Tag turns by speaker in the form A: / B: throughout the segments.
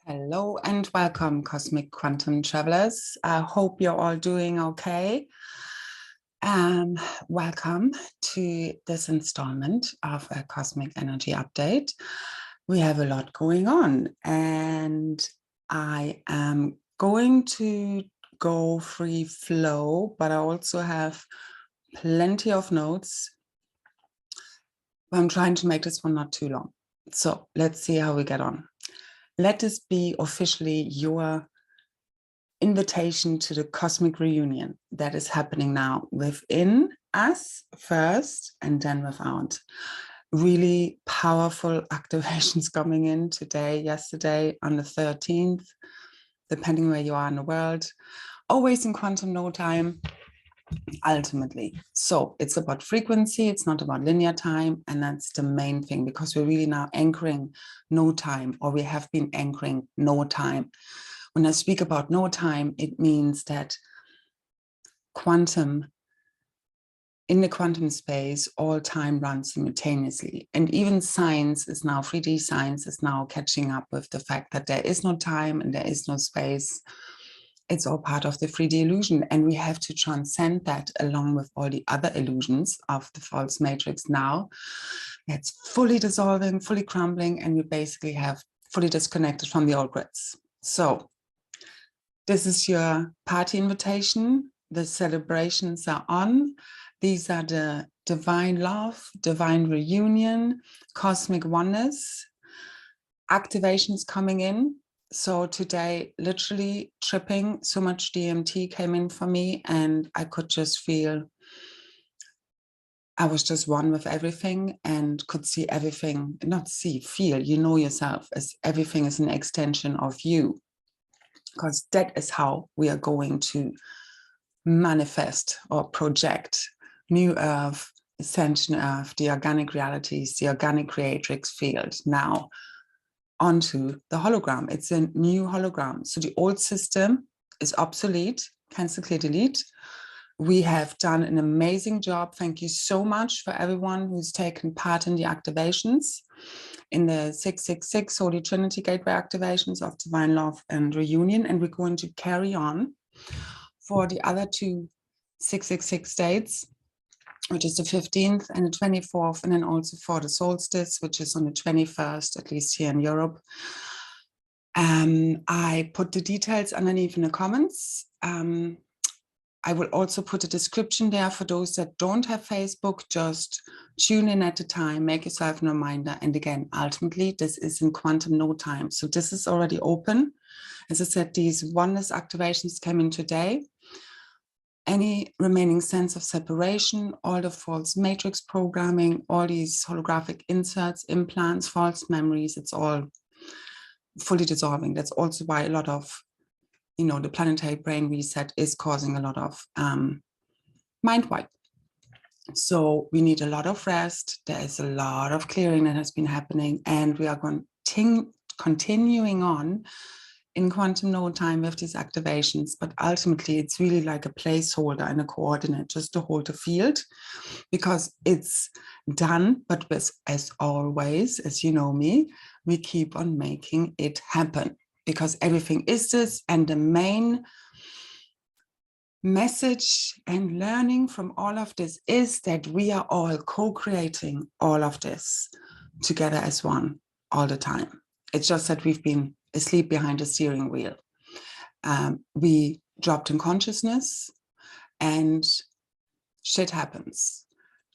A: Hello and welcome, Cosmic Quantum Travelers. I hope you're all doing okay. Welcome to this installment of a Cosmic Energy Update. We have a lot going on, and I am going to go free flow, but I also have plenty of notes. I'm trying to make this one not too long. So let's see how we get on. Let this be officially your invitation to the cosmic reunion that is happening now within us first and then without. Really powerful activations coming in today, yesterday, on the 13th, depending where you are in the world, always in quantum no time, ultimately. So it's about frequency, it's not about linear time, and that's the main thing, because we're really now anchoring no time, or we have been anchoring no time. When I speak about no time, it means that in the quantum space, all time runs simultaneously. And even science is now, 3D science is now catching up with the fact that there is no time and there is no space. It's all part of the 3D illusion. And we have to transcend that along with all the other illusions of the false matrix now. It's fully dissolving, fully crumbling, and we basically have fully disconnected from the old grids. So this is your party invitation. The celebrations are on. These are the divine love, divine reunion, cosmic oneness, activations coming in. So today, literally tripping, so much DMT came in for me, and I could just feel I was just one with everything and could see everything, not see, feel, you know yourself as everything is an extension of you. Because that is how we are going to manifest or project new earth, ascension earth, the organic realities, the organic creatrix field now onto the hologram. It's a new hologram. So the old system is obsolete, cancel, clear, delete. We have done an amazing job. Thank you so much for everyone who's taken part in the activations, in the 666 Holy Trinity Gateway activations of Divine Love and Reunion. And we're going to carry on for the other two 666 dates, which is the 15th and the 24th, and then also for the solstice, which is on the 21st, at least here in Europe. I put the details underneath in the comments. I will also put a description there for those that don't have Facebook. Just tune in at the time, make yourself a reminder. And again, ultimately, this is in quantum no time. So this is already open. As I said, these oneness activations came in today. Any remaining sense of separation, all the false matrix programming, all these holographic inserts, implants, false memories, it's all fully dissolving. That's also why a lot of, the planetary brain reset is causing a lot of mind wipe. So we need a lot of rest. There is a lot of clearing that has been happening, and we are continuing on in quantum no time with these activations. But ultimately, it's really like a placeholder and a coordinate just to hold the field, because it's done. But as always, as you know me, we keep on making it happen, because everything is this. And the main message and learning from all of this is that we are all co-creating all of this together as one all the time. It's just that we've been asleep behind the steering wheel. We dropped in consciousness and shit happens.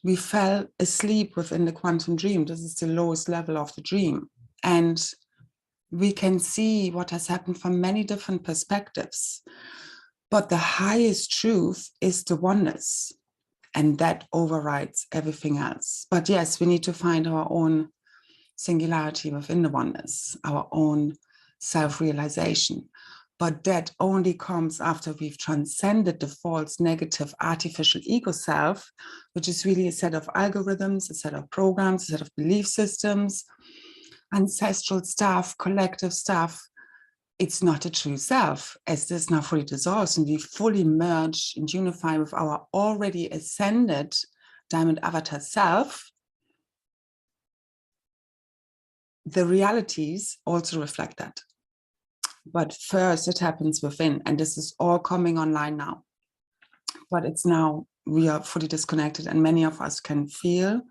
A: We fell asleep within the quantum dream. This is the lowest level of the dream. And we can see what has happened from many different perspectives. But the highest truth is the oneness, and that overrides everything else. But yes, we need to find our own singularity within the oneness, our own self-realization. But that only comes after we've transcended the false, negative, artificial ego self, which is really a set of algorithms, a set of programs, a set of belief systems, ancestral stuff, collective stuff. It's not a true self, as this now fully dissolves and we fully merge and unify with our already ascended diamond avatar self. The realities also reflect that. But first it happens within, and this is all coming online now. But it's now, we are fully disconnected, and many of us can feel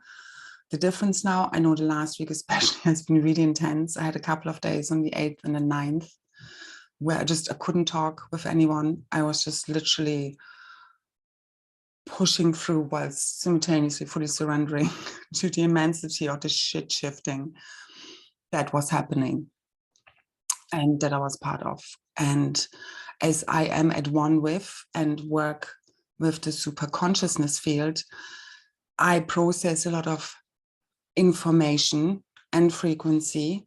A: the difference now. I know the last week especially has been really intense. I had a couple of days on the 8th and the 9th where I couldn't talk with anyone. I was just literally pushing through while simultaneously fully surrendering to the immensity of the shit shifting that was happening and that I was part of. And as I am at one with and work with the super consciousness field, I process a lot of information and frequency,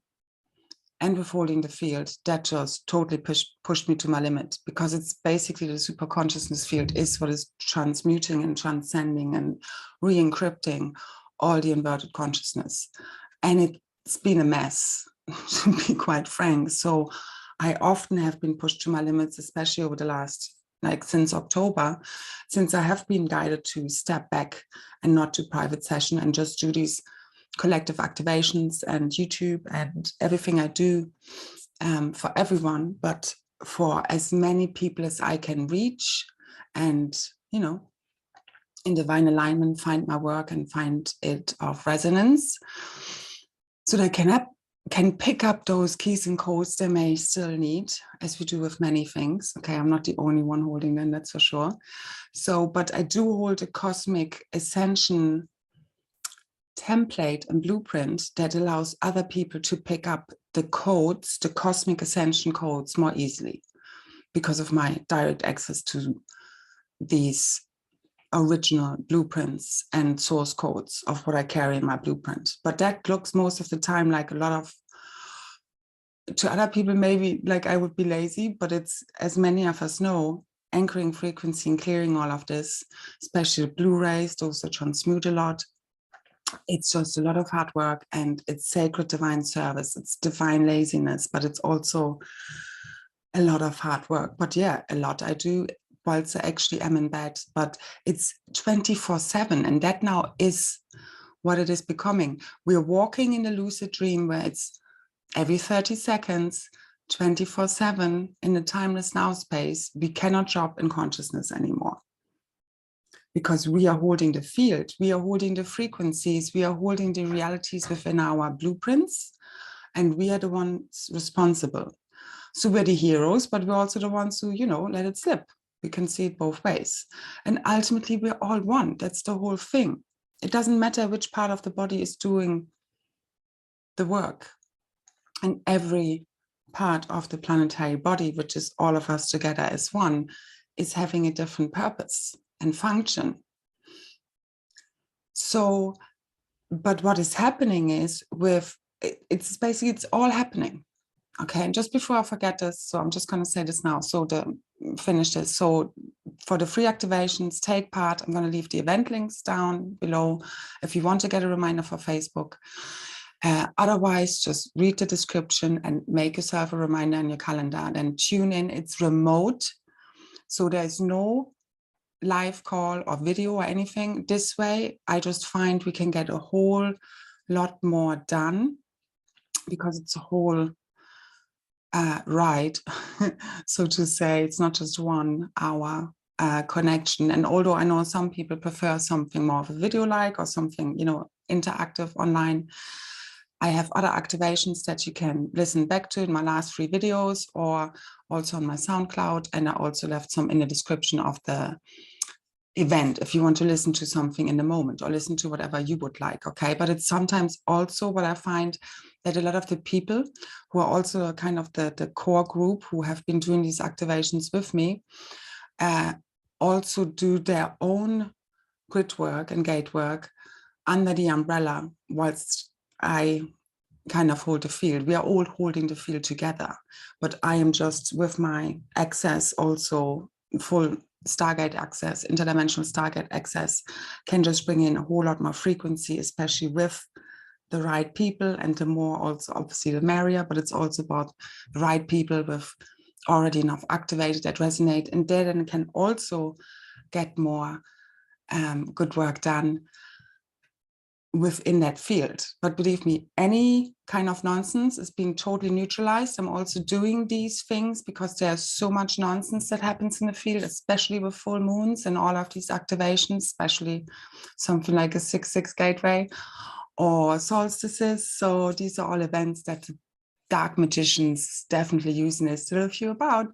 A: and with holding the field, that just totally pushed me to my limit, because it's basically the super consciousness field is what is transmuting and transcending and re-encrypting all the inverted consciousness. And it's been a mess, to be quite frank. So I often have been pushed to my limits, especially over the last, like since October, since I have been guided to step back and not do private session and just do these collective activations and YouTube and everything I do for everyone, but for as many people as I can reach, and, you know, in divine alignment, find my work and find it of resonance, so they can pick up those keys and codes they may still need, as we do with many things. Okay, I'm not the only one holding them, that's for sure. So, but I do hold a cosmic ascension template and blueprint that allows other people to pick up the codes, the cosmic ascension codes, more easily, because of my direct access to these original blueprints and source codes of what I carry in my blueprint. But that looks most of the time like a lot of, to other people maybe like I would be lazy, but it's, as many of us know, anchoring frequency and clearing all of this, especially Blu-rays, those that transmute a lot. It's just a lot of hard work, and it's sacred divine service. It's divine laziness, but it's also a lot of hard work. But yeah, a lot I do whilst I actually am in bed, but it's 24/7. And that now is what it is becoming. We're walking in a lucid dream where it's every 30 seconds, 24/7 in the timeless now space. We cannot drop in consciousness anymore, because we are holding the field, we are holding the frequencies, we are holding the realities within our blueprints, and we are the ones responsible. So we're the heroes, but we're also the ones who, you know, let it slip. We can see it both ways. And ultimately, we're all one. That's the whole thing. It doesn't matter which part of the body is doing the work. And every part of the planetary body, which is all of us together as one, is having a different purpose and function. So, but what is happening is it's basically, it's all happening. Okay, and just before I forget this, so I'm just going to say this now, so finish this. So for the free activations, take part. I'm going to leave the event links down below if you want to get a reminder for Facebook. Otherwise, just read the description and make yourself a reminder in your calendar. Then tune in. It's remote, so there's no live call or video or anything. This way, I just find we can get a whole lot more done, because it's a whole ride, so to say. It's not just 1 hour connection. And although I know some people prefer something more of a video-like or something, you know, interactive online, I have other activations that you can listen back to in my last 3 videos, or also on my SoundCloud. And I also left some in the description of the event if you want to listen to something in the moment, or listen to whatever you would like. Okay, but it's sometimes also what I find, that a lot of the people who are also kind of the core group who have been doing these activations with me also do their own grid work and gate work under the umbrella, whilst I kind of hold the field. We are all holding the field together, but I am just with my access, also full Stargate access, interdimensional Stargate access, can just bring in a whole lot more frequency, especially with the right people. And the more, also obviously the merrier, but it's also about the right people with already enough activated that resonate, and they then can also get more good work done within that field. But believe me, any kind of nonsense is being totally neutralized. I'm also doing these things because there's so much nonsense that happens in the field, especially with full moons and all of these activations, especially something like a 6-6 gateway or solstices. So these are all events that the dark magicians definitely use, and there's still a few about.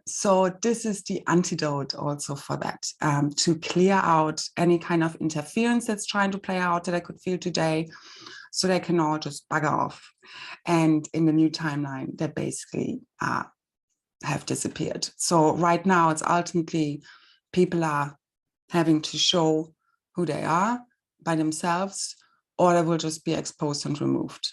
A: So this is the antidote also for that, to clear out any kind of interference that's trying to play out that I could feel today, so they can all just bugger off. And in the new timeline, they basically have disappeared. So right now, it's ultimately people are having to show who they are by themselves, or they will just be exposed and removed.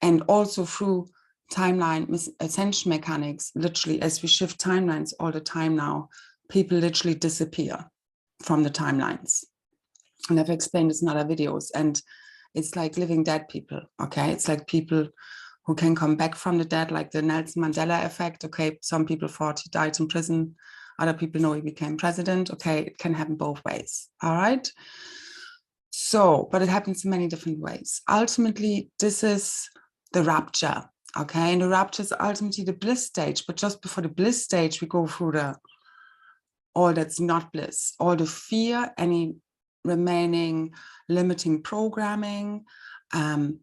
A: And also through timeline ascension mechanics, literally, as we shift timelines all the time now, people literally disappear from the timelines. And I've explained this in other videos, and it's like living dead people, okay? It's like people who can come back from the dead, like the Nelson Mandela effect. Okay, some people thought he died in prison, other people know he became president. Okay, it can happen both ways, all right? So, but it happens in many different ways. Ultimately, this is the rapture. Okay, and the rapture is ultimately the bliss stage, but just before the bliss stage, we go through the all that's not bliss, all the fear, any remaining limiting programming,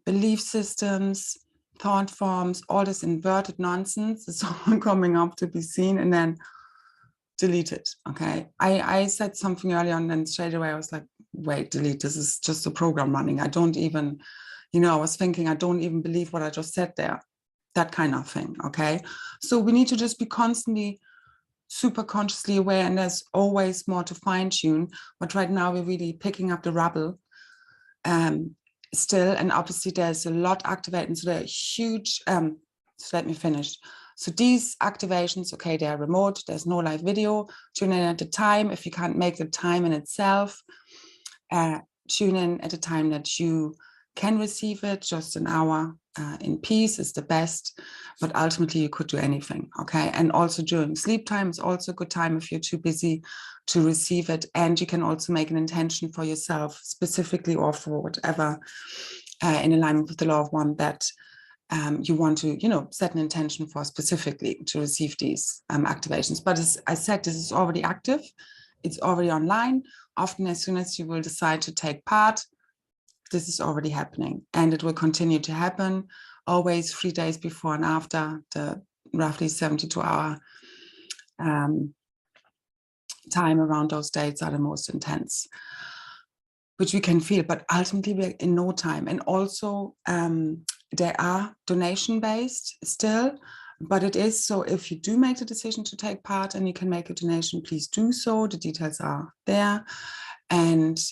A: belief systems, thought forms, all this inverted nonsense is all coming up to be seen and then deleted. Okay, I said something earlier and then straight away I was like, wait, delete, this is just a program running. I don't even, you know, I was thinking, I don't even believe what I just said there. That kind of thing, okay? So we need to just be constantly super consciously aware, and there's always more to fine tune. But right now we're really picking up the rubble still, and obviously there's a lot activating. So they're huge, so let me finish. So these activations, okay, they're remote, there's no live video, tune in at the time. If you can't make the time in itself, tune in at a time that you can receive it. Just an hour in peace is the best, but ultimately you could do anything, okay? And also during sleep time is also a good time if you're too busy to receive it. And you can also make an intention for yourself specifically, or for whatever in alignment with the law of one that you want to, you know, set an intention for specifically to receive these activations. But as I said, this is already active. It's already online. Often as soon as you will decide to take part, this is already happening, and it will continue to happen always 3 days before and after the roughly 72-hour time around those dates are the most intense, which we can feel, but ultimately we're in no time. And also they are donation based still, but it is, so if you do make the decision to take part and you can make a donation, please do so. The details are there. And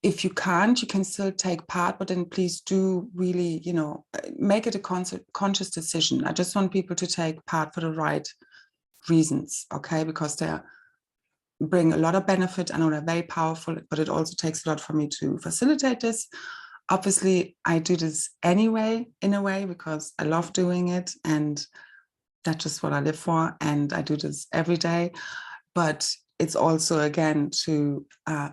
A: if you can't, you can still take part, but then please do really, you know, make it a conscious decision. I just want people to take part for the right reasons, okay? Because they bring a lot of benefit. I know they're very powerful, but it also takes a lot for me to facilitate this. Obviously, I do this anyway, in a way, because I love doing it, and that's just what I live for, and I do this every day. But it's also, again, to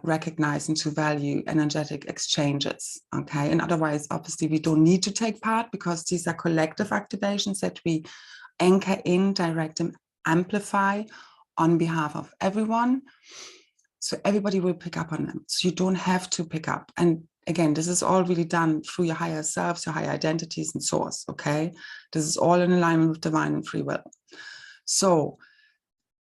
A: recognize and to value energetic exchanges, okay? And otherwise, obviously, we don't need to take part, because these are collective activations that we anchor in, direct, and amplify on behalf of everyone. So everybody will pick up on them. So you don't have to pick up. And again, this is all really done through your higher selves, your higher identities and source, okay? This is all in alignment with divine and free will. So,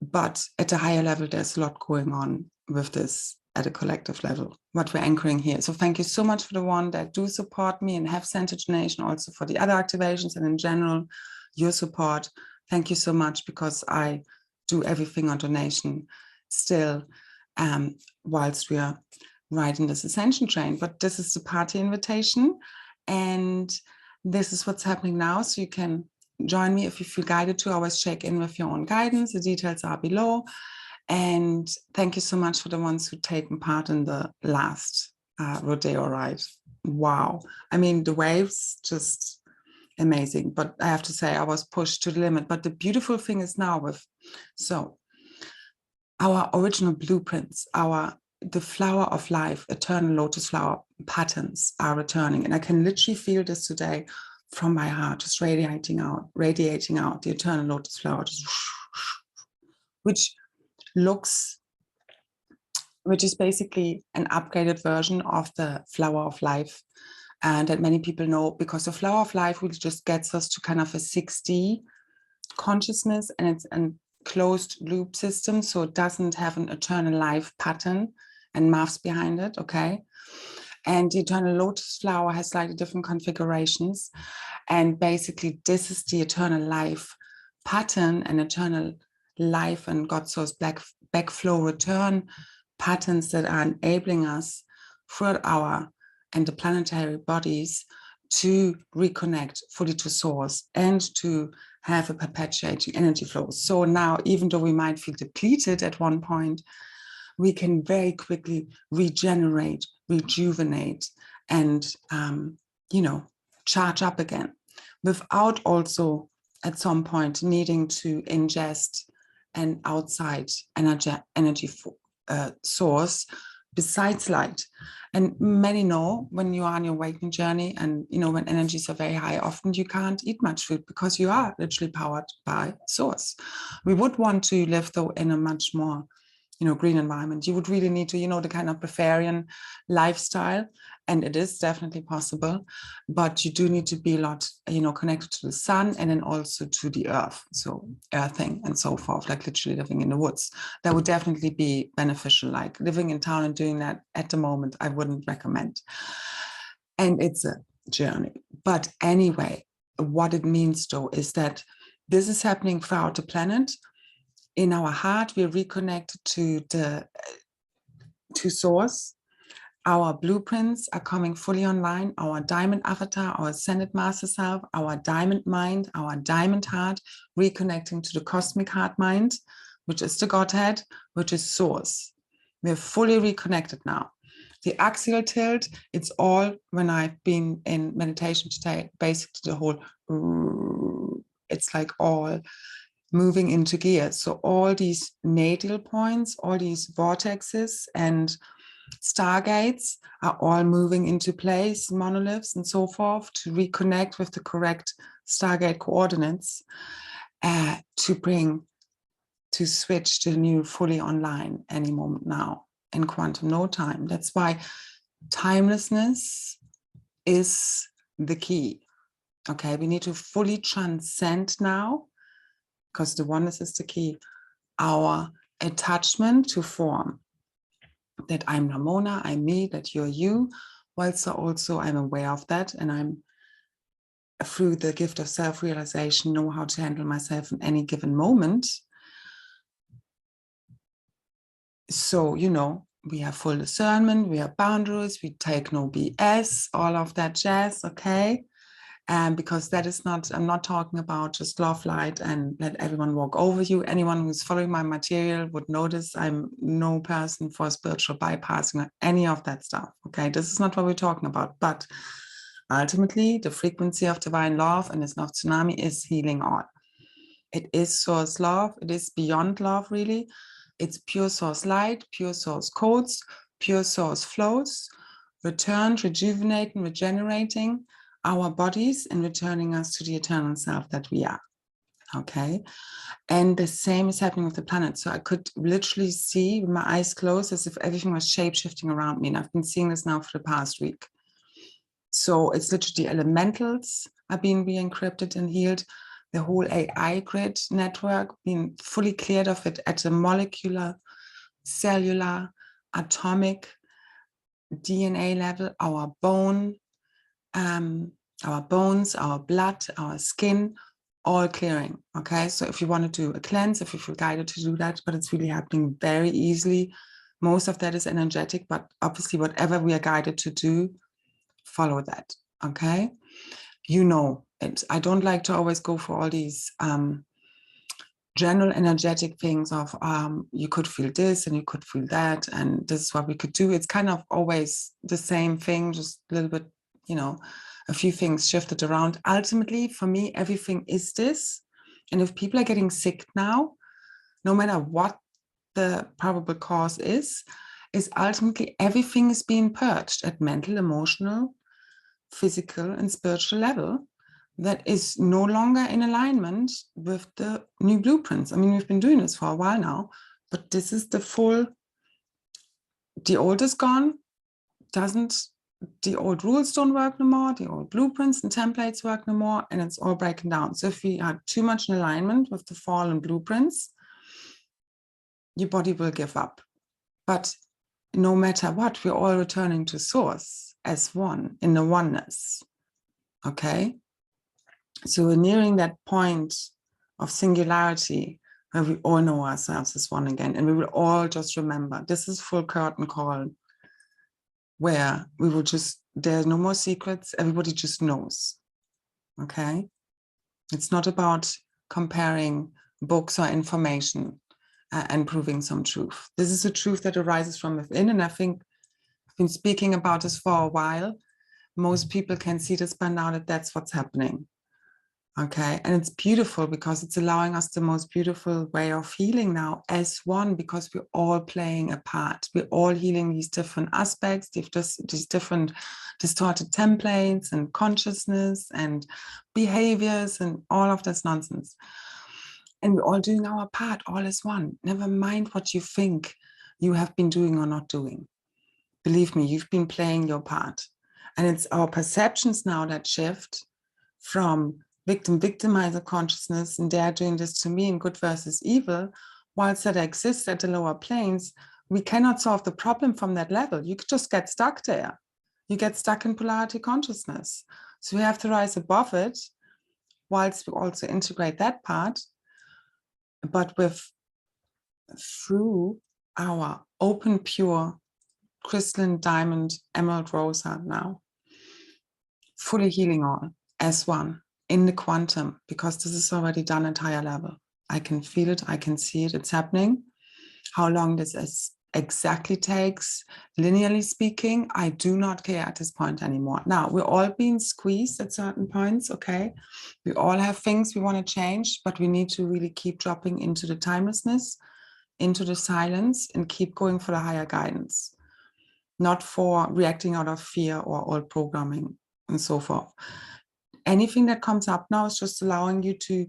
A: but at a higher level, there's a lot going on with this at a collective level, what we're anchoring here. So thank you so much for the one that do support me and have sent a donation, also for the other activations, and in general, your support. Thank you so much, because I do everything on donation still, whilst we are riding this ascension train. But this is the party invitation, and this is what's happening now. So you can join me if you feel guided to. Always check in with your own guidance. The details are below. And thank you so much for the ones who've taken part in the last rodeo ride. Wow. I mean, the waves, just amazing. But I have to say, I was pushed to the limit. But the beautiful thing is now with, so our original blueprints, our the flower of life, eternal lotus flower patterns are returning. And I can literally feel this today from my heart, just radiating out the eternal lotus flower, just which is basically an upgraded version of the flower of life. And that many people know, because the flower of life really just gets us to kind of a 6D consciousness, and it's a closed loop system, so it doesn't have an eternal life pattern and maths behind it, okay? And the eternal lotus flower has slightly different configurations, and basically this is the eternal life pattern and eternal life and God source backflow return patterns that are enabling us throughout our and the planetary bodies to reconnect fully to source and to have a perpetuating energy flow. So now, even though we might feel depleted at one point, we can very quickly regenerate, rejuvenate, and charge up again, without also at some point needing to ingest an outside energy source besides light. And many know, when you are on your awakening journey and when energies are very high, often you can't eat much food because you are literally powered by source. We would want to live though in a much more green environment. You would really need to, the kind of breatharian lifestyle, and it is definitely possible, but you do need to be a lot, connected to the sun and then also to the earth. So earthing and so forth, like literally living in the woods. That would definitely be beneficial. Like living in town and doing that at the moment, I wouldn't recommend. And it's a journey. But anyway, what it means though is that this is happening throughout the planet. In our heart, we're reconnected to source. Our blueprints are coming fully online. Our diamond avatar, our ascended master self, our diamond mind, our diamond heart, reconnecting to the cosmic heart mind, which is the Godhead, which is source. We're fully reconnected now. The axial tilt, it's all, when I've been in meditation today, basically the whole, it's like all moving into gear. So all these natal points, all these vortexes and stargates are all moving into place, monoliths and so forth, to reconnect with the correct stargate coordinates, to switch to the new fully online any moment now in quantum no time. That's why timelessness is the key. Okay, we need to fully transcend now, because the oneness is the key, our attachment to form, that I'm Ramona, I'm me, that you're you, whilst also I'm aware of that, and I'm, through the gift of self-realization, know how to handle myself in any given moment. So, we have full discernment, we have boundaries, we take no BS, all of that jazz, okay? Because that is not, I'm not talking about just love, light, and let everyone walk over you. Anyone who's following my material would notice I'm no person for spiritual bypassing or any of that stuff. Okay, this is not what we're talking about. But ultimately, the frequency of divine love and this love tsunami is healing all. It is source love. It is beyond love, really. It's pure source light, pure source codes, pure source flows, returned, rejuvenating, regenerating our bodies and returning us to the eternal self that we are. Okay, and the same is happening with the planet. So I could literally see with my eyes closed as if everything was shape-shifting around me, and I've been seeing this now for the past week. So it's literally the elementals are being re-encrypted and healed. The whole AI grid network being fully cleared of it at the molecular, cellular, atomic, DNA level, our bone, our bones, our blood, our skin, all clearing. Okay, so if you want to do a cleanse, if you feel guided to do that, but it's really happening very easily. Most of that is energetic, but obviously whatever we are guided to do, follow that. Okay, it. I don't like to always go for all these general energetic things of you could feel this and you could feel that, and this is what we could do. It's kind of always the same thing, just a little bit, a few things shifted around. Ultimately, for me, everything is this. And if people are getting sick now, no matter what the probable cause is, is ultimately everything is being purged at mental, emotional, physical, and spiritual level that is no longer in alignment with the new blueprints. I mean, we've been doing this for a while now, but this is the full, the old is gone, the old rules don't work no more, the old blueprints and templates work no more, and it's all breaking down. So if we are too much in alignment with the fallen blueprints, your body will give up. But no matter what, we're all returning to source as one in the oneness. Okay? So we're nearing that point of singularity where we all know ourselves as one again. And we will all just remember, this is full curtain call, where we will just, there's no more secrets, everybody just knows. Okay? It's not about comparing books or information and proving some truth. This is a truth that arises from within, and I think I've been speaking about this for a while. Most people can see this by now, that that's what's happening. Okay, and it's beautiful because it's allowing us the most beautiful way of healing now as one, because we're all playing a part. We're all healing these different aspects, these different distorted templates and consciousness and behaviors and all of this nonsense. And we're all doing our part, all as one. Never mind what you think you have been doing or not doing. Believe me, you've been playing your part. And it's our perceptions now that shift from victimizer consciousness, and they're doing this to me in good versus evil, whilst that exists at the lower planes, we cannot solve the problem from that level. You could just get stuck there. You get stuck in polarity consciousness. So we have to rise above it, whilst we also integrate that part, but through our open, pure, crystalline, diamond, emerald rosa now, fully healing all as one in the quantum, because this is already done at higher level. I can feel it, I can see it, it's happening. How long this exactly takes, linearly speaking, I do not care at this point anymore. Now, we're all being squeezed at certain points, okay? We all have things we want to change, but we need to really keep dropping into the timelessness, into the silence, and keep going for the higher guidance, not for reacting out of fear or old programming and so forth. Anything that comes up now is just allowing you to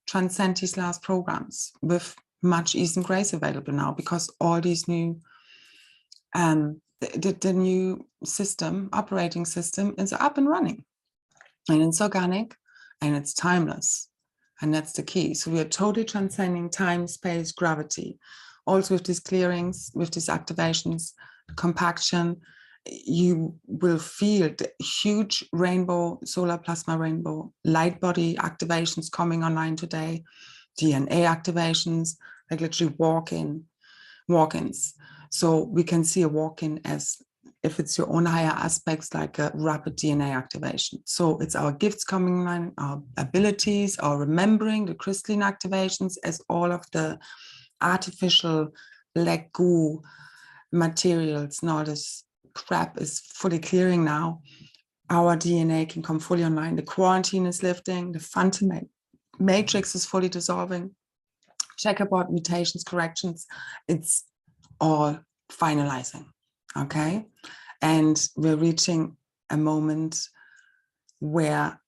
A: transcend these last programs with much ease and grace available now, because all these new, the new system, operating system is up and running, and it's organic and it's timeless. And that's the key. So we are totally transcending time, space, gravity. Also with these clearings, with these activations, compaction, you will feel the huge rainbow, solar plasma rainbow, light body activations coming online today, DNA activations, like literally walk-ins. So we can see a walk-in as if it's your own higher aspects, like a rapid DNA activation. So it's our gifts coming online, our abilities, our remembering, the crystalline activations, as all of the artificial black goo materials and all this crap is fully clearing now. Our DNA can come fully online. The quarantine is lifting. The phantom matrix is fully dissolving. Checkerboard mutations, corrections, it's all finalizing, okay? And we're reaching a moment where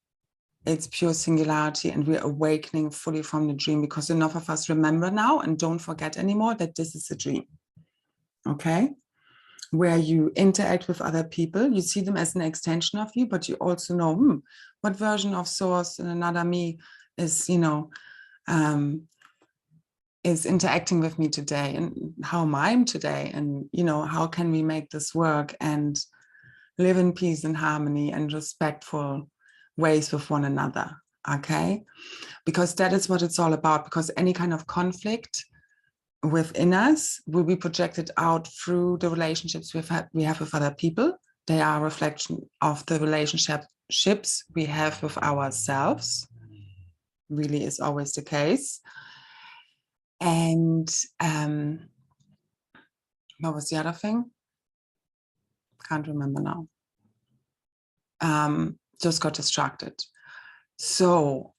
A: it's pure singularity, and we're awakening fully from the dream, because enough of us remember now and don't forget anymore that this is a dream, okay? Where you interact with other people, you see them as an extension of you, but you also know, what version of source and another me is, is interacting with me today, and how am I today, and how can we make this work and live in peace and harmony and respectful ways with one another, okay? Because that is what it's all about, because any kind of conflict within us will be projected out through the relationships we have with other people. They are a reflection of the relationships we have with ourselves. Really is always the case. And what was the other thing? Can't remember now. Just got distracted. So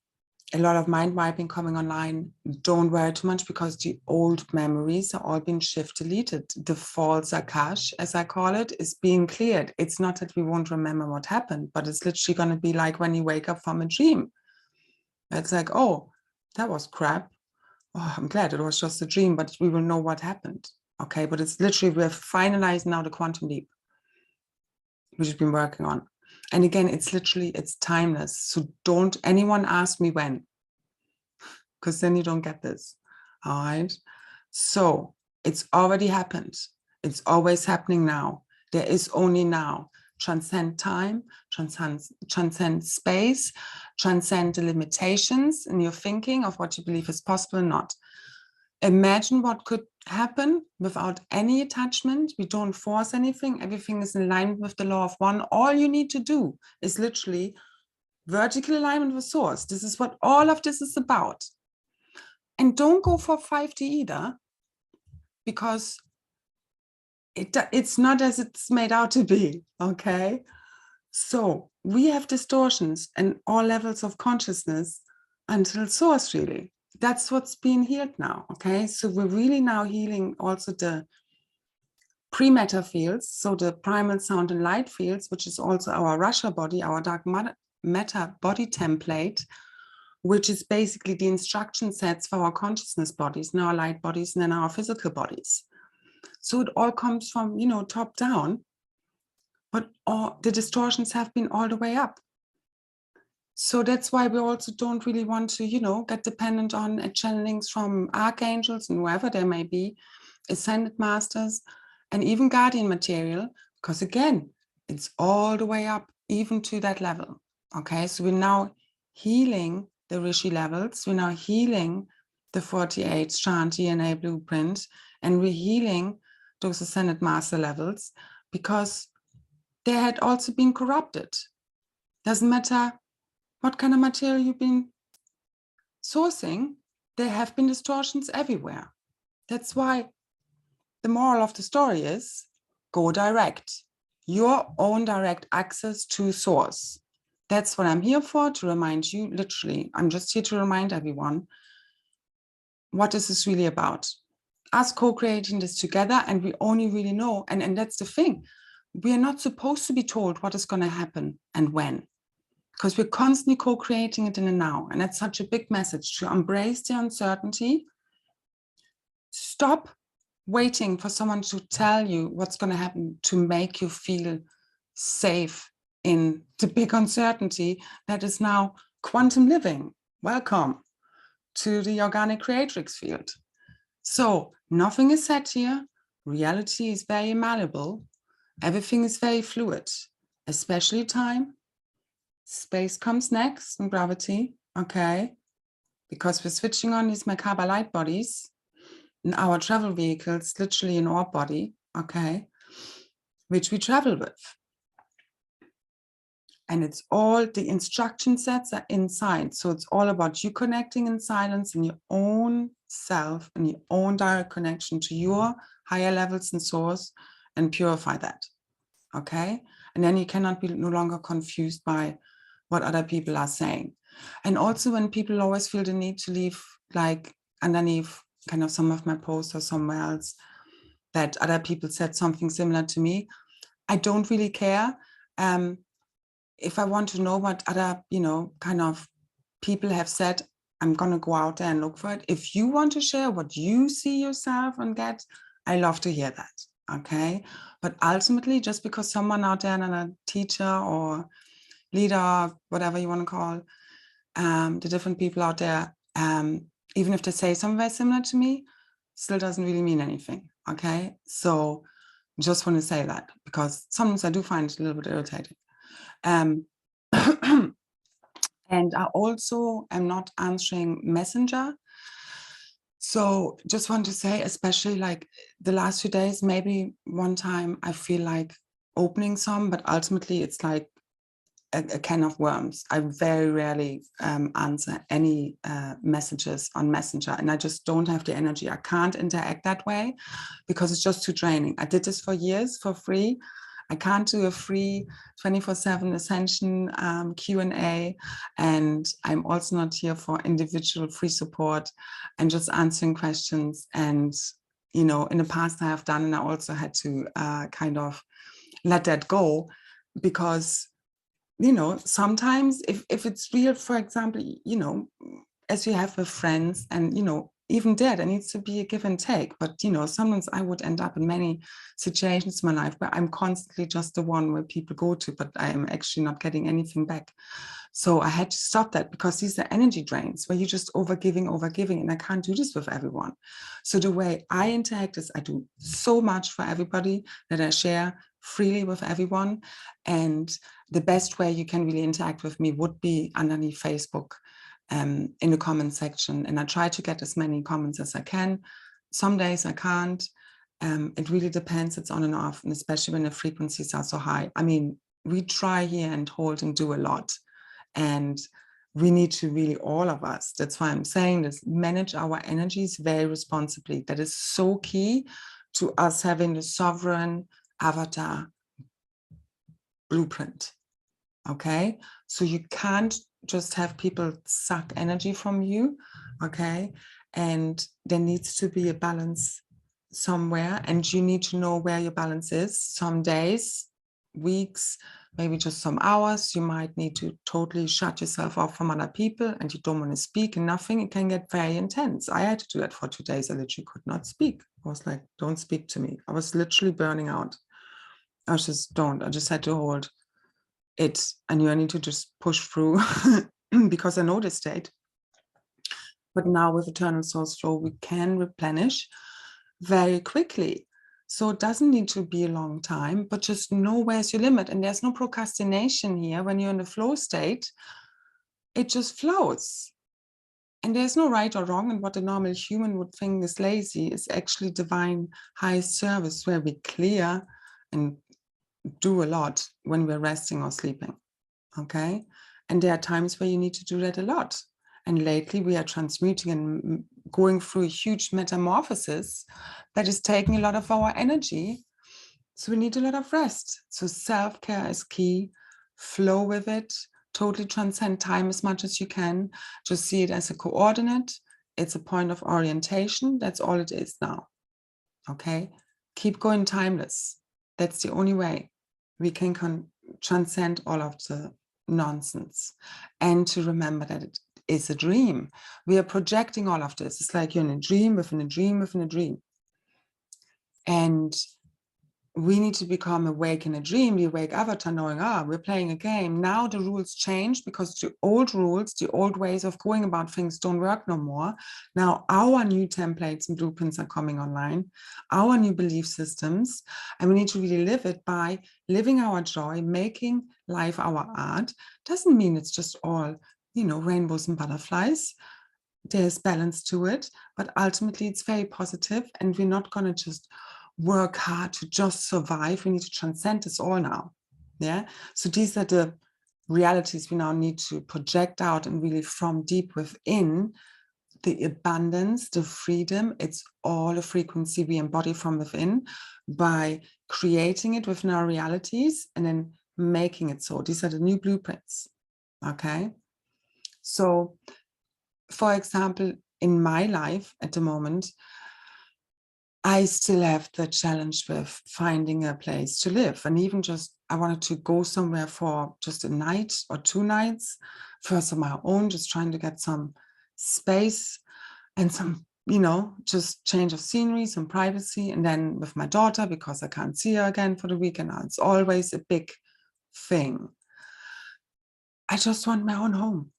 A: a lot of mind wiping coming online. Don't worry too much because the old memories are all being deleted. The false cache, as I call it, is being cleared. It's not that we won't remember what happened, but it's literally going to be like when you wake up from a dream. It's like, oh, that was crap. Oh, I'm glad it was just a dream, but we will know what happened. Okay, but it's literally, we're finalizing now the quantum leap, which we've been working on. And again, it's literally, it's timeless. So don't anyone ask me when, because then you don't get this. All right. So it's already happened. It's always happening now. There is only now. Transcend time, transcend space, transcend the limitations in your thinking of what you believe is possible and not. Imagine what could happen without any attachment. We don't force anything. Everything is in alignment with the law of one. All you need to do is literally vertical alignment with source. This is what all of this is about. And don't go for 5D either, because it's not as it's made out to be, okay? So we have distortions in all levels of consciousness until source, really. That's what's being healed now, okay? So we're really now healing also the pre-matter fields, so the primal sound and light fields, which is also our Russia body, our dark matter body template, which is basically the instruction sets for our consciousness bodies, and our light bodies, and then our physical bodies. So it all comes from, you know, top down, but all the distortions have been all the way up. So that's why we also don't really want to, you know, get dependent on channelings from archangels and whoever there may be, ascended masters, and even guardian material, because again, it's all the way up, even to that level. Okay, so we're now healing the Rishi levels, we're now healing the 48 strand DNA blueprint, and we're healing those ascended master levels because they had also been corrupted. Doesn't matter what kind of material you've been sourcing, there have been distortions everywhere. That's why the moral of the story is go direct, your own direct access to source. That's what I'm here for, to remind you, literally, I'm just here to remind everyone what this is really about. Us co-creating this together, and we only really know, and that's the thing, we are not supposed to be told what is going to happen and when, because we're constantly co-creating it in the now. And that's such a big message, to embrace the uncertainty. Stop waiting for someone to tell you what's going to happen to make you feel safe in the big uncertainty that is now quantum living. Welcome to the organic creatrix field. So nothing is set here. Reality is very malleable. Everything is very fluid, especially time. Space comes next, and gravity, okay? Because we're switching on these macabre light bodies in our travel vehicles, literally in our body, okay? Which we travel with. And it's all, the instruction sets are inside. So it's all about you connecting in silence in your own self and your own direct connection to your higher levels and source, and purify that, okay? And then you cannot be no longer confused by what other people are saying. And also when people always feel the need to leave, like underneath kind of some of my posts or somewhere else, that other people said something similar to me, I don't really care. If I want to know what other, you know, kind of people have said, I'm going to go out there and look for it. If you want to share what you see yourself and get, I love to hear that, okay? But ultimately, just because someone out there, another teacher or leader, whatever you want to call the different people out there, even if they say something very similar to me, still doesn't really mean anything, okay? So just want to say that, because sometimes I do find it a little bit irritating. And I also am not answering Messenger. So just want to say, especially like the last few days, maybe one time I feel like opening some, but ultimately it's like a can of worms. I very rarely answer any messages on Messenger, and I just don't have the energy. I can't interact that way because it's just too draining. I did this for years for free, I can't do a free 24/7 Ascension Q&A, and I'm also not here for individual free support and just answering questions. And, you know, in the past I have done, and I also had to kind of let that go, because, you know, sometimes if it's real, for example, you know, as you have with friends, and, you know, even there needs to be a give and take. But, you know, sometimes I would end up in many situations in my life where I'm constantly just the one where people go to, but I am actually not getting anything back. So I had to stop that, because these are energy drains where you're just overgiving, and I can't do this with everyone. So the way I interact is I do so much for everybody that I share freely with everyone. And the best way you can really interact with me would be underneath Facebook, in the comment section. And I try to get as many comments as I can. Some days I can't. It really depends. It's on and off, and especially when the frequencies are so high. I mean, we try here and hold and do a lot. And we need to really, all of us, that's why I'm saying this, manage our energies very responsibly. That is so key to us having the sovereign avatar blueprint. Okay, so you can't just have people suck energy from you. Okay, and there needs to be a balance somewhere, and you need to know where your balance is. Some days, weeks, maybe just some hours, you might need to totally shut yourself off from other people, and you don't want to speak and nothing. It can get very intense. I had to do that for 2 days. I literally could not speak. I was like, don't speak to me. I was literally burning out. I just had to hold it, and you need to just push through because I know the state. But now with Eternal Source Flow, we can replenish very quickly. So it doesn't need to be a long time, but just know where's your limit. And there's no procrastination here. When you're in the flow state, it just flows. And there's no right or wrong. And what a normal human would think is lazy is actually divine high service, where we clear and do a lot when we're resting or sleeping. Okay, and there are times where you need to do that a lot. And lately we are transmuting and going through a huge metamorphosis that is taking a lot of our energy. So we need a lot of rest. So self-care is key. Flow with it. Totally transcend time as much as you can. Just see it as a coordinate. It's a point of orientation. That's all it is now. Okay, keep going timeless. That's the only way we can transcend all of the nonsense. And to remember that it is a dream. We are projecting all of this. It's like you're in a dream within a dream within a dream. And we need to become awake in a dream, the awake avatar, knowing, we're playing a game. Now the rules change, because the old rules, the old ways of going about things don't work no more. Now our new templates and blueprints are coming online, our new belief systems, and we need to really live it by living our joy, making life our art. Doesn't mean it's just all, you know, rainbows and butterflies. There's balance to it, but ultimately it's very positive, and we're not going to just work hard to just survive. We need to transcend this all now. Yeah. So these are the realities we now need to project out, and really from deep within, the abundance, the freedom, it's all a frequency we embody from within by creating it within our realities and then making it so. These are the new blueprints. Okay. So, for example, in my life at the moment, I still have the challenge with finding a place to live. And even just, I wanted to go somewhere for just a night or 2 nights, first on my own, just trying to get some space and some, you know, just change of scenery, some privacy. And then with my daughter, because I can't see her again for the weekend, it's always a big thing. I just want my own home.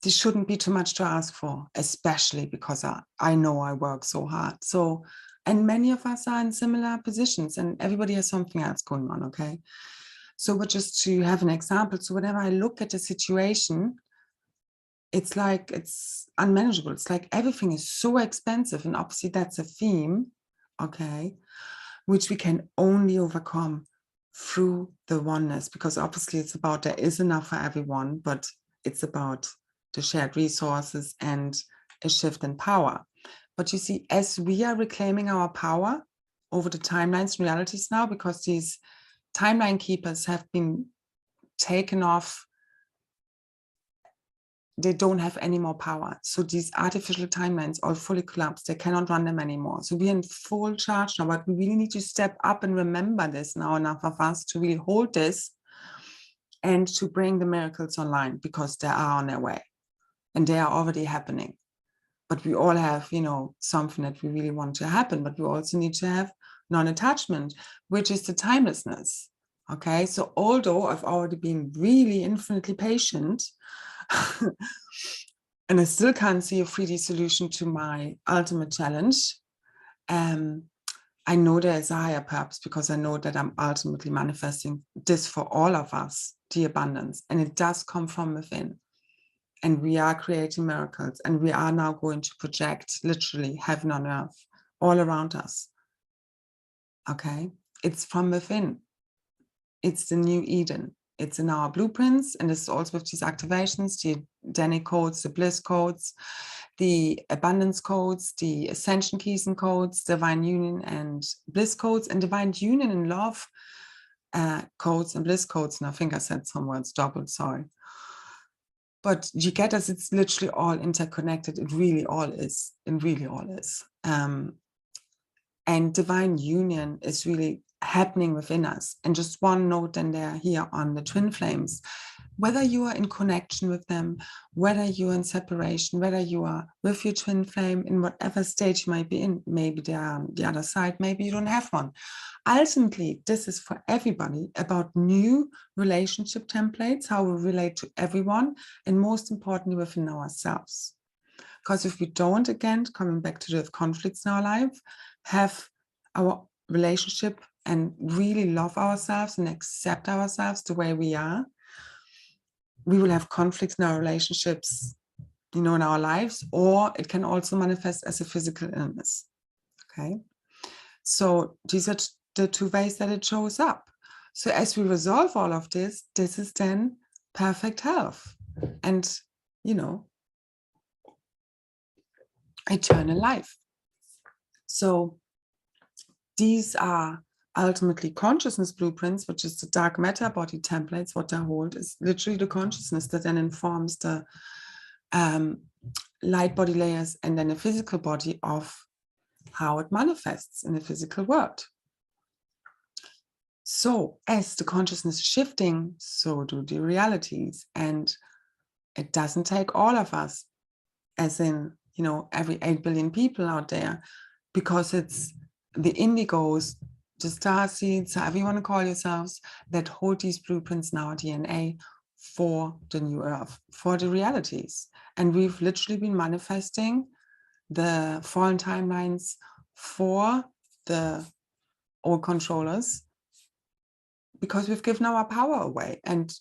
A: This shouldn't be too much to ask for, especially because I know I work so hard. So, and many of us are in similar positions, and everybody has something else going on, okay? So, but just to have an example, so whenever I look at a situation, it's like it's unmanageable. It's like everything is so expensive, and obviously that's a theme, okay, which we can only overcome through the oneness, because obviously it's about there is enough for everyone, but it's about the shared resources and a shift in power. But you see, as we are reclaiming our power over the timelines and realities now, because these timeline keepers have been taken off. They don't have any more power. So these artificial timelines all fully collapsed. They cannot run them anymore. So we're in full charge now, but we really need to step up and remember this now, enough of us to really hold this and to bring the miracles online, because they are on their way and they are already happening. But we all have, you know, something that we really want to happen, but we also need to have non-attachment, which is the timelessness. Okay, so although I've already been really infinitely patient, and I still can't see a 3D solution to my ultimate challenge, I know there is a higher purpose, because I know that I'm ultimately manifesting this for all of us, the abundance, and it does come from within. And we are creating miracles, and we are now going to project literally heaven on earth all around us. Okay, it's from within. It's the new Eden. It's in our blueprints, and it's also with these activations, the Danic codes, the bliss codes, the abundance codes, the ascension keys and codes, divine union and bliss codes, and divine union and love codes and bliss codes. And I think I said some words doubled, sorry. But you get us, it's literally all interconnected. It really all is. It really all is. And divine union is really happening within us. And just one note then there here on the twin flames, whether you are in connection with them, whether you are in separation, whether you are with your twin flame in whatever stage you might be in, maybe they are on the other side, maybe you don't have one. Ultimately, this is for everybody about new relationship templates, how we relate to everyone, and most importantly within ourselves. Because if we don't, again, coming back to the conflicts in our life, have our relationship and really love ourselves and accept ourselves the way we are, we will have conflicts in our relationships, you know, in our lives, or it can also manifest as a physical illness. Okay, so these are the two ways that it shows up. So as we resolve all of this, this is then perfect health and, you know, eternal life. So these are ultimately consciousness blueprints, which is the dark matter body templates. What they hold is literally the consciousness that then informs the light body layers and then the physical body of how it manifests in the physical world. So as the consciousness is shifting, so do the realities. And it doesn't take all of us, as in, you know, every 8 billion people out there, because it's the indigos, the star seeds, however you want to call yourselves, that hold these blueprints in our DNA for the new earth, for the realities. And we've literally been manifesting the fallen timelines for the old controllers because we've given our power away, and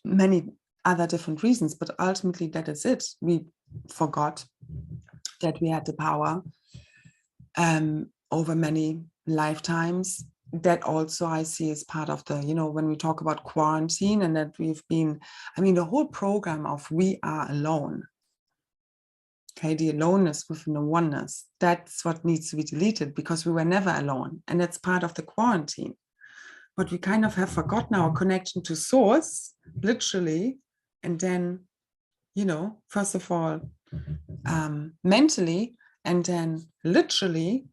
A: many other different reasons, but ultimately that is it. We forgot that we had the power over many lifetimes. That also I see as part of the, you know, when we talk about quarantine, and that we've been, I mean, the whole program of we are alone. Okay, the aloneness within the oneness, that's what needs to be deleted, because we were never alone. And that's part of the quarantine. But we kind of have forgotten our connection to source, literally, and then, you know, first of all, mentally, and then literally,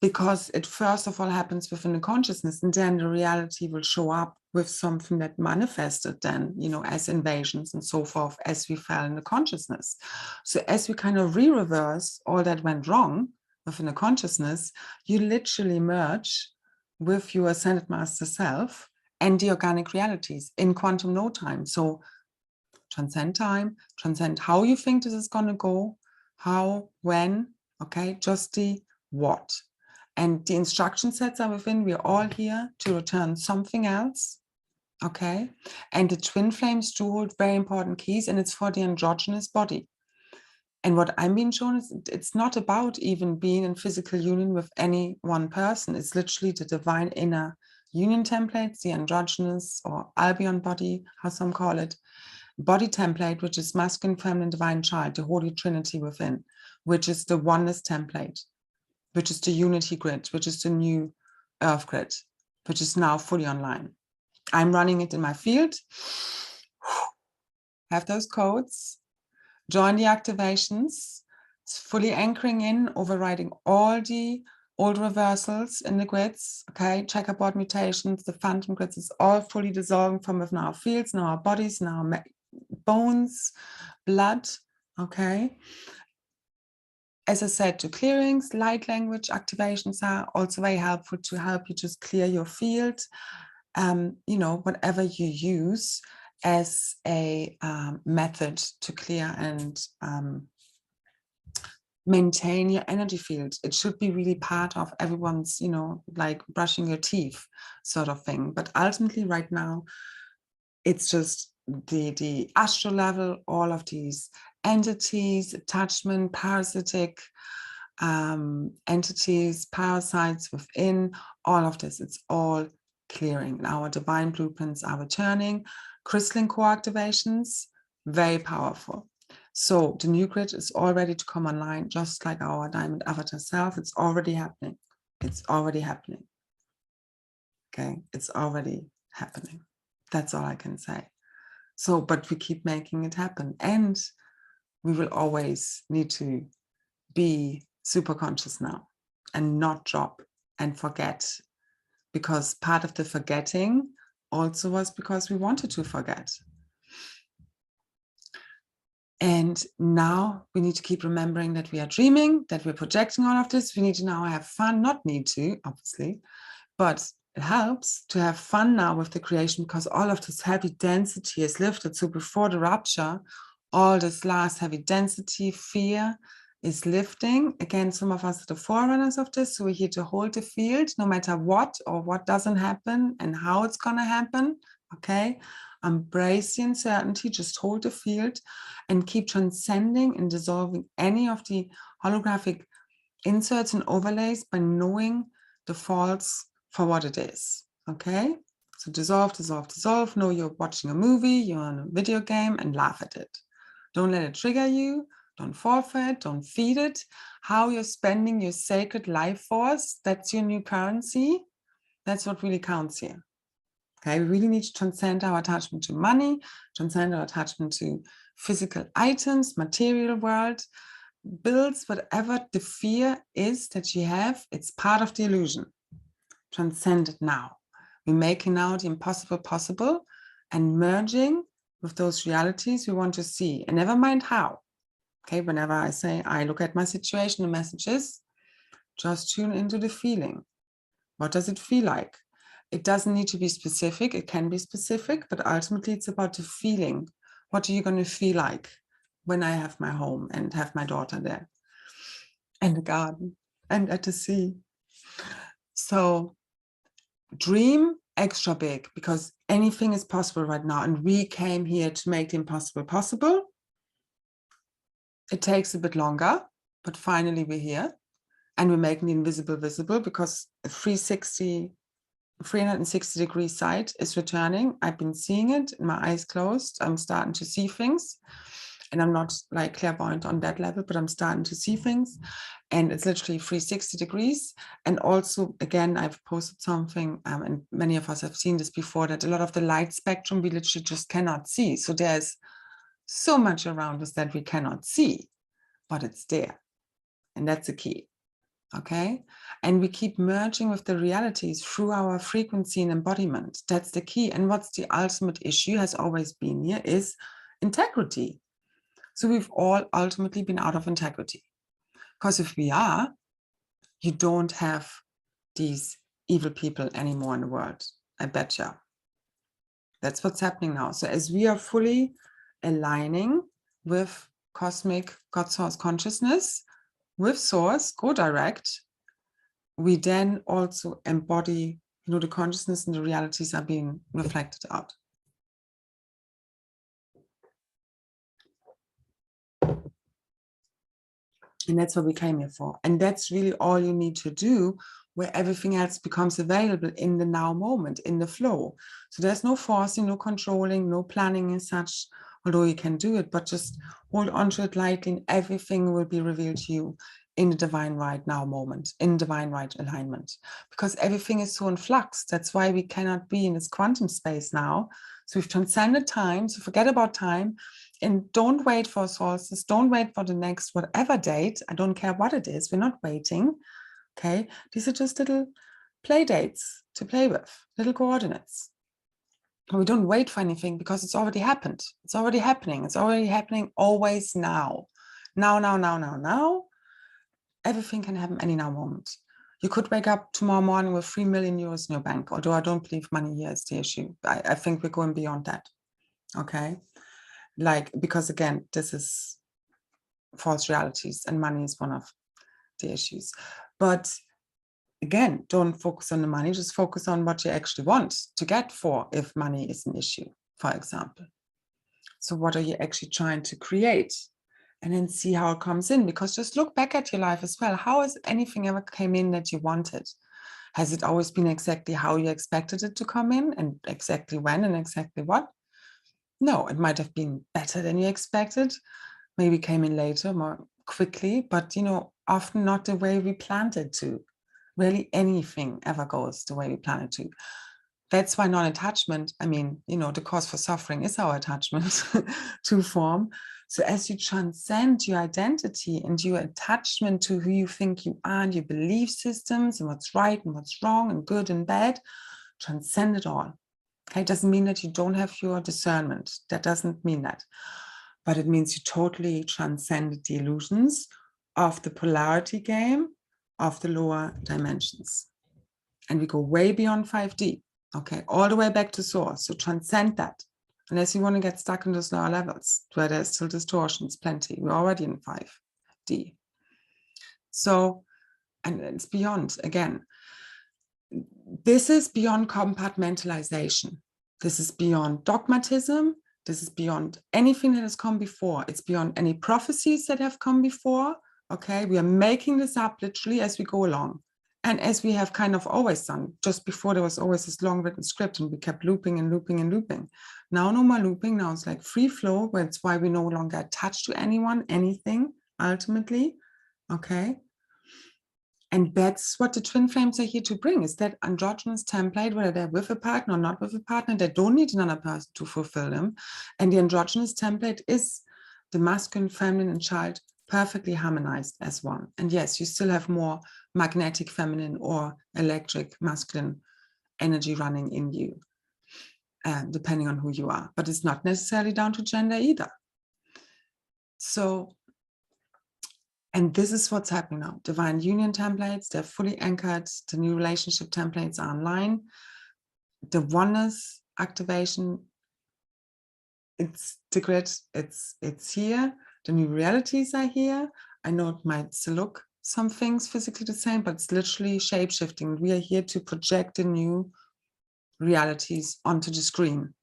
A: because it first of all happens within the consciousness, and then the reality will show up with something that manifested then, you know, as invasions and so forth, as we fell in the consciousness. So as we kind of re-reverse all that went wrong within the consciousness, you literally merge with your ascended master self and the organic realities in quantum no time. So transcend time, transcend how you think this is going to go, how, when, okay, just the what. And the instruction sets are within. We're all here to return something else, okay? And the twin flames do hold very important keys, and it's for the androgynous body. And what I'm being shown is it's not about even being in physical union with any one person. It's literally the divine inner union templates, the androgynous or Albion body, how some call it, body template, which is masculine, feminine, divine child, the Holy Trinity within, which is the oneness template, which is the unity grid, which is the new earth grid, which is now fully online. I'm running it in my field. Have those codes, join the activations. It's fully anchoring in, overriding all the old reversals in the grids, okay? Checkerboard mutations, the phantom grids is all fully dissolving from within our fields, in our bodies, in our bones, blood, okay? As I said, to clearings, light language activations are also very helpful to help you just clear your field. You know, whatever you use as a method to clear and maintain your energy field. It should be really part of everyone's, you know, like brushing your teeth sort of thing. But ultimately right now, it's just the astral level, all of these entities, attachment, parasitic entities, parasites within, all of this, it's all clearing. Our divine blueprints are returning. Crystalline core activations, very powerful. So the new grid is all ready to come online, just like our diamond avatar self. It's already happening. It's already happening. Okay, it's already happening. That's all I can say. So, but we keep making it happen. And we will always need to be super conscious now and not drop and forget, because part of the forgetting also was because we wanted to forget. And now we need to keep remembering that we are dreaming, that we're projecting all of this. We need to now have fun, not need to, obviously, but it helps to have fun now with the creation, because all of this heavy density is lifted. So before the rapture, all this last heavy density, fear is lifting. Again, some of us are the forerunners of this. So we're here to hold the field, no matter what or what doesn't happen and how it's going to happen. Okay. Embrace the uncertainty, just hold the field and keep transcending and dissolving any of the holographic inserts and overlays by knowing the false for what it is. Okay, so dissolve, dissolve, dissolve. Know you're watching a movie, you're on a video game, and laugh at it. Don't let it trigger you. Don't fall for it. Don't feed it. How you're spending your sacred life force, that's your new currency. That's what really counts here. Okay, we really need to transcend our attachment to money, transcend our attachment to physical items, material world, bills, whatever the fear is that you have, it's part of the illusion. Transcend it now. We're making now the impossible possible and merging with those realities we want to see. And never mind how. Okay, whenever I say I look at my situation, the message is just tune into the feeling. What does it feel like? It doesn't need to be specific. It can be specific, but ultimately it's about the feeling. What are you going to feel like when I have my home and have my daughter there and the garden and at the sea? So dream extra big, because anything is possible right now. And we came here to make the impossible possible. It takes a bit longer, but finally we're here and we're making the invisible visible, because a 360-degree sight is returning. I've been seeing it, my eyes closed. I'm starting to see things, and I'm not like clairvoyant on that level, but I'm starting to see things, and it's literally 360 degrees. And also, again, I've posted something, and many of us have seen this before, that a lot of the light spectrum we literally just cannot see. So there's so much around us that we cannot see, but it's there, and that's the key. Okay, and we keep merging with the realities through our frequency and embodiment. That's the key. And what's the ultimate issue has always been here is integrity. So we've all ultimately been out of integrity, because if we are, you don't have these evil people anymore in the world. I betcha. That's what's happening now. So as we are fully aligning with cosmic God source consciousness, with source, go direct, we then also embody, you know, the consciousness and the realities are being reflected out. And that's what we came here for. And that's really all you need to do, where everything else becomes available in the now moment, in the flow. So there's no forcing, no controlling, no planning as such, although you can do it, but just hold on to it lightly and everything will be revealed to you in the divine right now moment, in divine right alignment, because everything is so in flux. That's why we cannot be in this quantum space now. So we've transcended time, so forget about time, and don't wait for sources, don't wait for the next whatever date. I don't care what it is, we're not waiting, okay? These are just little play dates to play with, little coordinates. We don't wait for anything because it's already happened. It's already happening. It's already happening always now. Now. Everything can happen any now moment. You could wake up tomorrow morning with 3 million euros in your bank, although I don't believe money here is the issue. I think we're going beyond that, okay? Like, because again, this is false realities and money is one of the issues. But again, don't focus on the money, just focus on what you actually want to get for if money is an issue, for example. So what are you actually trying to create? And then see how it comes in, because just look back at your life as well. How has anything ever came in that you wanted? Has it always been exactly how you expected it to come in, and exactly when and exactly what? No, it might have been better than you expected. Maybe came in later, more quickly, but you know, often not the way we planned it to. Really anything ever goes the way we plan it to. That's why non-attachment, I mean, you know, the cause for suffering is our attachment to form. So as you transcend your identity and your attachment to who you think you are and your belief systems and what's right and what's wrong and good and bad, transcend it all. Okay, it doesn't mean that you don't have your discernment. That doesn't mean that. But it means you totally transcended the illusions of the polarity game of the lower dimensions. And we go way beyond 5D. Okay, all the way back to source. So transcend that. Unless you want to get stuck in those lower levels where there's still distortions, plenty. We're already in 5D. So, and it's beyond, again, this is beyond compartmentalization. This is beyond dogmatism. This is beyond anything that has come before. It's beyond any prophecies that have come before. Okay, we are making this up literally as we go along. And as we have kind of always done, just before there was always this long written script and we kept looping and looping and looping. Now no more looping, now it's like free flow, where it's why we no longer attach to anyone, anything, ultimately, okay? And that's what the twin flames are here to bring, is that androgynous template, whether they're with a partner or not with a partner, they don't need another person to fulfill them. And the androgynous template is the masculine, feminine, and child perfectly harmonized as one. And yes, you still have more magnetic feminine or electric masculine energy running in you, depending on who you are. But it's not necessarily down to gender either. So, and this is what's happening now. Divine union templates, they're fully anchored. The new relationship templates are online. The oneness activation, it's the grid, it's here. The new realities are here. I know it might look some things physically the same, but it's literally shape-shifting. We are here to project the new realities onto the screen,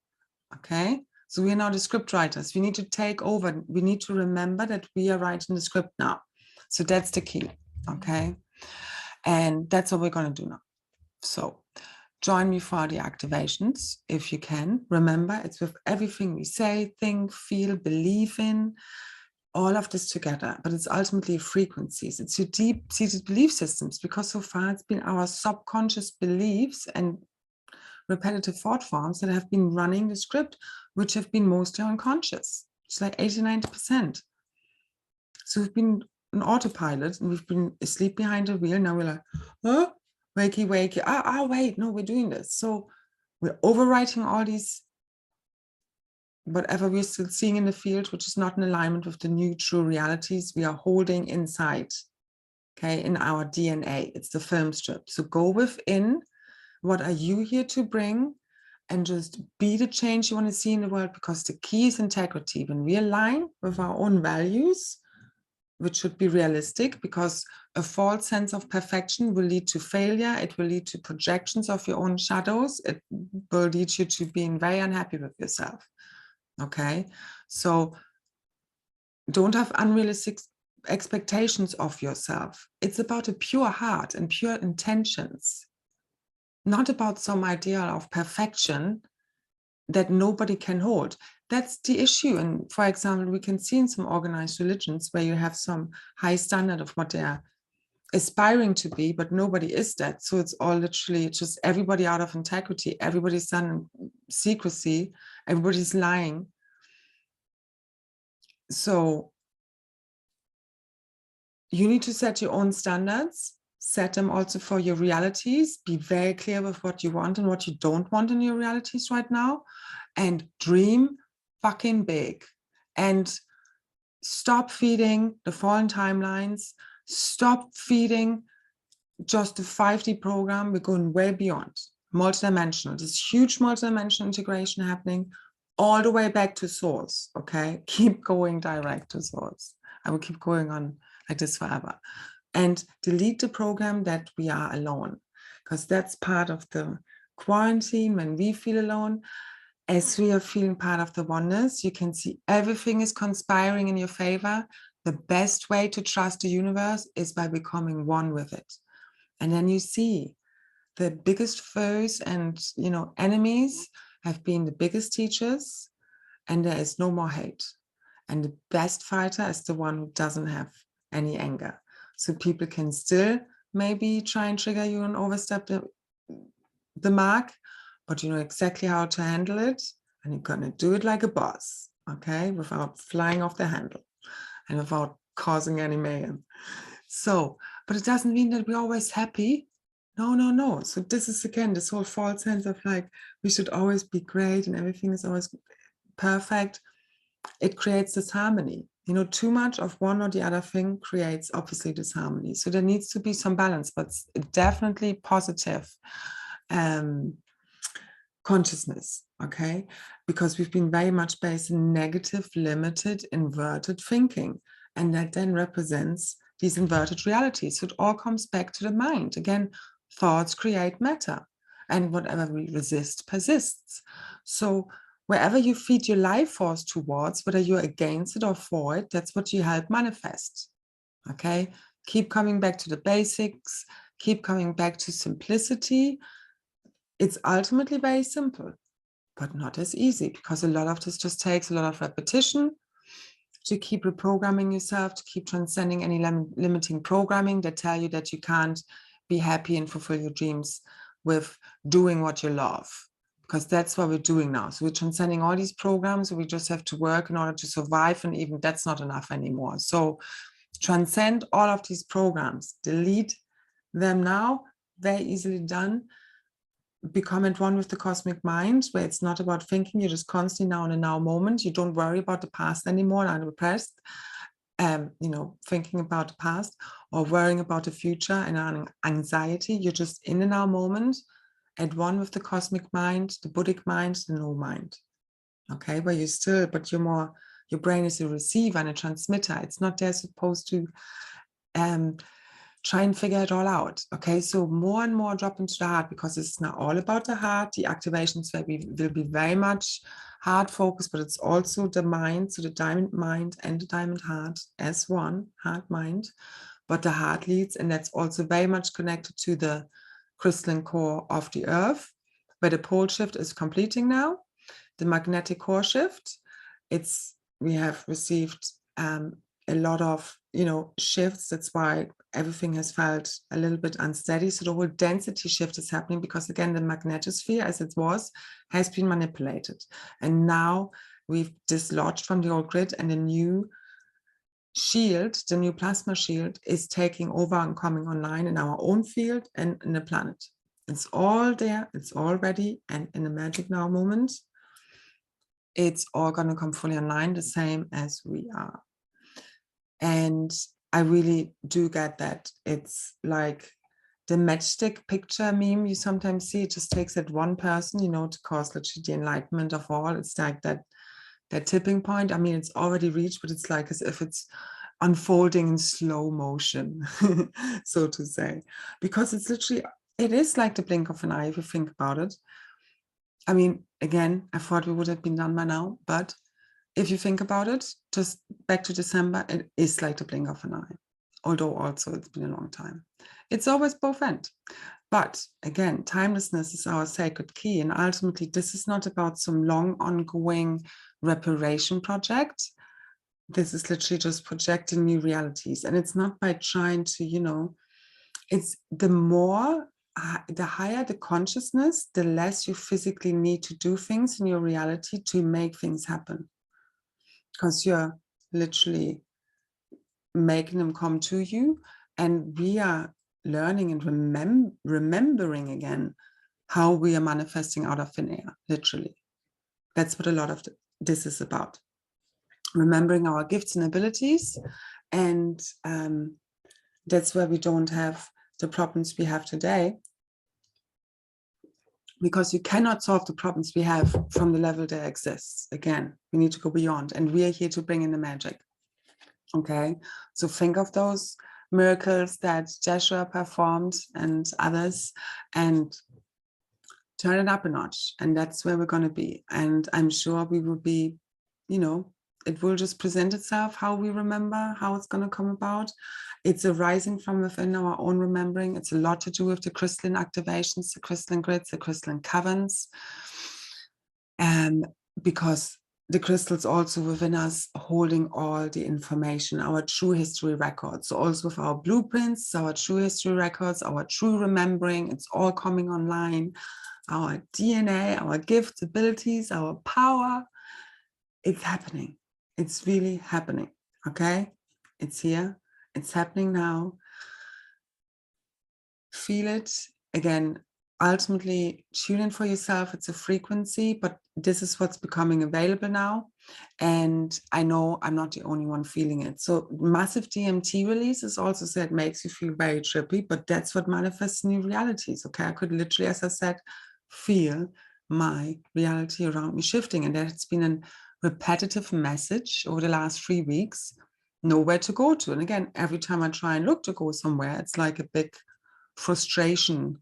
A: okay? So we are now the script writers. We need to take over. We need to remember that we are writing the script now. So that's the key, okay? And that's what we're going to do now. So join me for the activations if you can. Remember, it's with everything we say, think, feel, believe in, all of this together, but it's ultimately frequencies. It's your deep-seated belief systems, because so far it's been our subconscious beliefs and repetitive thought forms that have been running the script, which have been mostly unconscious. It's like 80–90%. So we've been on autopilot and we've been asleep behind the wheel. Now we're like, oh, wakey, wakey. Wait, no, we're doing this. So we're overwriting all these, whatever we're still seeing in the field, which is not in alignment with the new true realities we are holding inside, okay, in our DNA. It's the film strip. So go within. What are you here to bring? And just be the change you want to see in the world, because the key is integrity. When we align with our own values, which should be realistic, because a false sense of perfection will lead to failure. It will lead to projections of your own shadows. It will lead you to being very unhappy with yourself. Okay, so don't have unrealistic expectations of yourself. It's about a pure heart and pure intentions, not about some ideal of perfection that nobody can hold. that's the issue. And for example, we can see in some organized religions where you have some high standard of what they are aspiring to be, but nobody is that. So it's all literally just everybody out of integrity, everybody's done in secrecy, everybody's lying. So you need to set your own standards, set them also for your realities, be very clear with what you want and what you don't want in your realities right now, and dream fucking big. And stop feeding the fallen timelines, stop feeding just the 5D program. We're going way beyond multidimensional. There's huge multidimensional integration happening all the way back to source, okay? Keep going direct to source. I will keep going on like this forever. And delete the program that we are alone, because that's part of the quarantine when we feel alone. As we are feeling part of the oneness, you can see everything is conspiring in your favor. The best way to trust the universe is by becoming one with it. And then you see the biggest foes and, you know, enemies have been the biggest teachers, and there is no more hate. And the best fighter is the one who doesn't have any anger. So people can still maybe try and trigger you and overstep the mark, but you know exactly how to handle it, and you're going to do it like a boss, okay, without flying off the handle and without causing any mayhem. So, but it doesn't mean that we're always happy. No, no, no. So this is again this whole false sense of like we should always be great and everything is always perfect. It creates disharmony. You know, too much of one or the other thing creates obviously disharmony. So there needs to be some balance, but definitely positive consciousness, okay? Because we've been very much based in negative, limited, inverted thinking. And that then represents these inverted realities. So it all comes back to the mind. Again, thoughts create matter. And whatever we resist persists. So wherever you feed your life force towards, whether you're against it or for it, that's what you help manifest, okay? Keep coming back to the basics. Keep coming back to simplicity. It's ultimately very simple, but not as easy, because a lot of this just takes a lot of repetition to keep reprogramming yourself, to keep transcending any limiting programming that tell you that you can't be happy and fulfill your dreams with doing what you love, because that's what we're doing now. So we're transcending all these programs. We just have to work in order to survive, and even that's not enough anymore. So transcend all of these programs, delete them now, very easily done. Become at one with the cosmic mind, where it's not about thinking, you're just constantly now in a now moment. You don't worry about the past anymore and repressed, you know, thinking about the past or worrying about the future and anxiety. You're just in the now moment, at one with the cosmic mind, the Buddhic mind, the no mind. Okay, but you're still, but you're more, your brain is a receiver and a transmitter. It's not there supposed to try and figure it all out. Okay, so more and more drop into the heart, because it's now all about the heart. The activations will be very much heart focused, but it's also the mind, so the diamond mind and the diamond heart as one, heart mind, but the heart leads, and that's also very much connected to the crystalline core of the earth, where the pole shift is completing now, the magnetic core shift. We have received a lot of, you know, shifts. That's why everything has felt a little bit unsteady. So the whole density shift is happening because, again, the magnetosphere as it was has been manipulated. And now we've dislodged from the old grid, and the new shield, the new plasma shield, is taking over and coming online in our own field and in the planet. It's all there, it's all ready, and in the magic now moment, it's all going to come fully online, the same as we are. And I really do get that. It's like the matchstick picture meme you sometimes see. It just takes that one person, you know, to cause literally the enlightenment of all. It's like that tipping point. I mean, it's already reached, but it's like as if it's unfolding in slow motion, so to say, because it's literally, it is like the blink of an eye if you think about it. I mean, again, I thought we would have been done by now, but if you think about it, just back to December, it is like the blink of an eye, although also it's been a long time. It's always both ends. But again, timelessness is our sacred key. And ultimately, this is not about some long ongoing reparation project. This is literally just projecting new realities. And it's not by trying to, you know, it's the more, the higher the consciousness, the less you physically need to do things in your reality to make things happen. Because you're literally making them come to you. And we are learning and remembering again how we are manifesting out of thin air, literally. That's what a lot of this is about. Remembering our gifts and abilities. And that's where we don't have the problems we have today. Because you cannot solve the problems we have from the level that exists. Again, we need to go beyond. And we are here to bring in the magic. Okay, so think of those miracles that Joshua performed and others, and turn it up a notch. And that's where we're going to be. And I'm sure we will be, you know, it will just present itself how we remember, how it's going to come about. It's arising from within our own remembering. It's a lot to do with the crystalline activations, the crystalline grids, the crystalline caverns. Because the crystals also within us holding all the information, our true history records. So also with our blueprints, our true history records, our true remembering, it's all coming online. Our DNA, our gifts, abilities, our power, it's happening. It's really happening, okay? It's here, it's happening now. Feel it. Again, ultimately tune in for yourself. It's a frequency, but this is what's becoming available now. And I know I'm not the only one feeling it. So massive DMT releases also said makes you feel very trippy, but that's what manifests new realities, okay? I could literally, as I said, feel my reality around me shifting. And that's been a repetitive message over the last 3 weeks, nowhere to go to. And again, every time I try and look to go somewhere, it's like a big frustration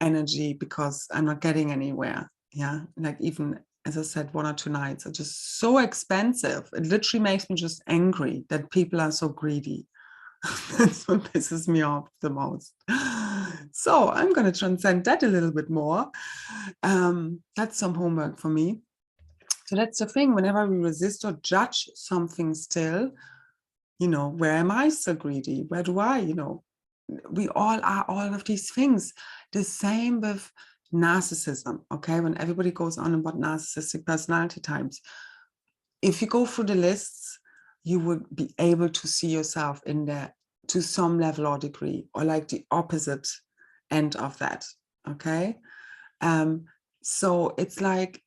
A: energy because I'm not getting anywhere. Yeah, like even as I said, 1 or 2 nights are just so expensive. It literally makes me just angry that people are so greedy. That's what pisses me off the most. So I'm going to transcend that a little bit more. That's some homework for me. So that's the thing. Whenever we resist or judge something still, you know, where am I still greedy? Where do I, you know, we all are all of these things. The same with narcissism, okay? When everybody goes on about narcissistic personality types, if you go through the lists, you would be able to see yourself in there to some level or degree, or like the opposite end of that, okay? So it's like,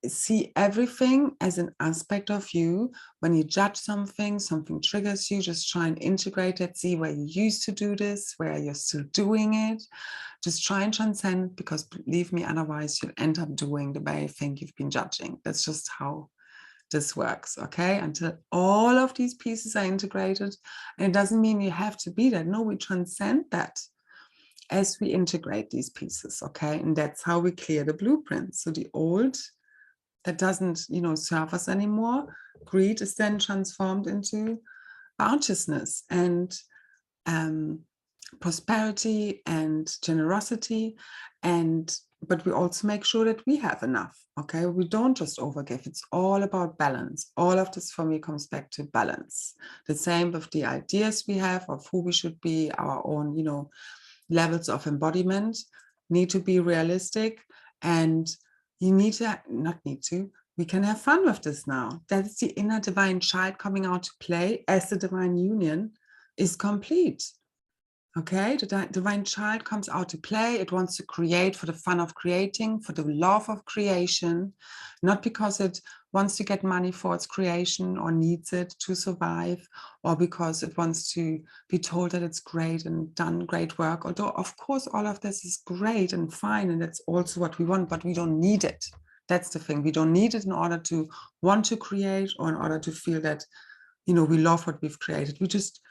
A: see everything as an aspect of you. When you judge something, something triggers you, just try and integrate it, see where you used to do this, where you're still doing it. Just try and transcend, because believe me, otherwise you'll end up doing the very thing you've been judging. That's just how this works, okay? Until all of these pieces are integrated. And it doesn't mean you have to be there. No, we transcend that as we integrate these pieces, okay? And that's how we clear the blueprints. So the old that doesn't, you know, serve us anymore, greed is then transformed into bounteousness and prosperity and generosity. But we also make sure that we have enough, okay? We don't just overgive. It's all about balance. All of this for me comes back to balance. The same with the ideas we have of who we should be, our own, you know, levels of embodiment need to be realistic. And you need to, not need to, we can have fun with this now. That's the inner divine child coming out to play as the divine union is complete. Okay, the divine child comes out to play. It wants to create for the fun of creating, for the love of creation, not because it wants to get money for its creation or needs it to survive, or because it wants to be told that it's great and done great work. Although, of course, all of this is great and fine, and that's also what we want, but we don't need it. That's the thing. We don't need it in order to want to create, or in order to feel that, you know, we love what we've created. We just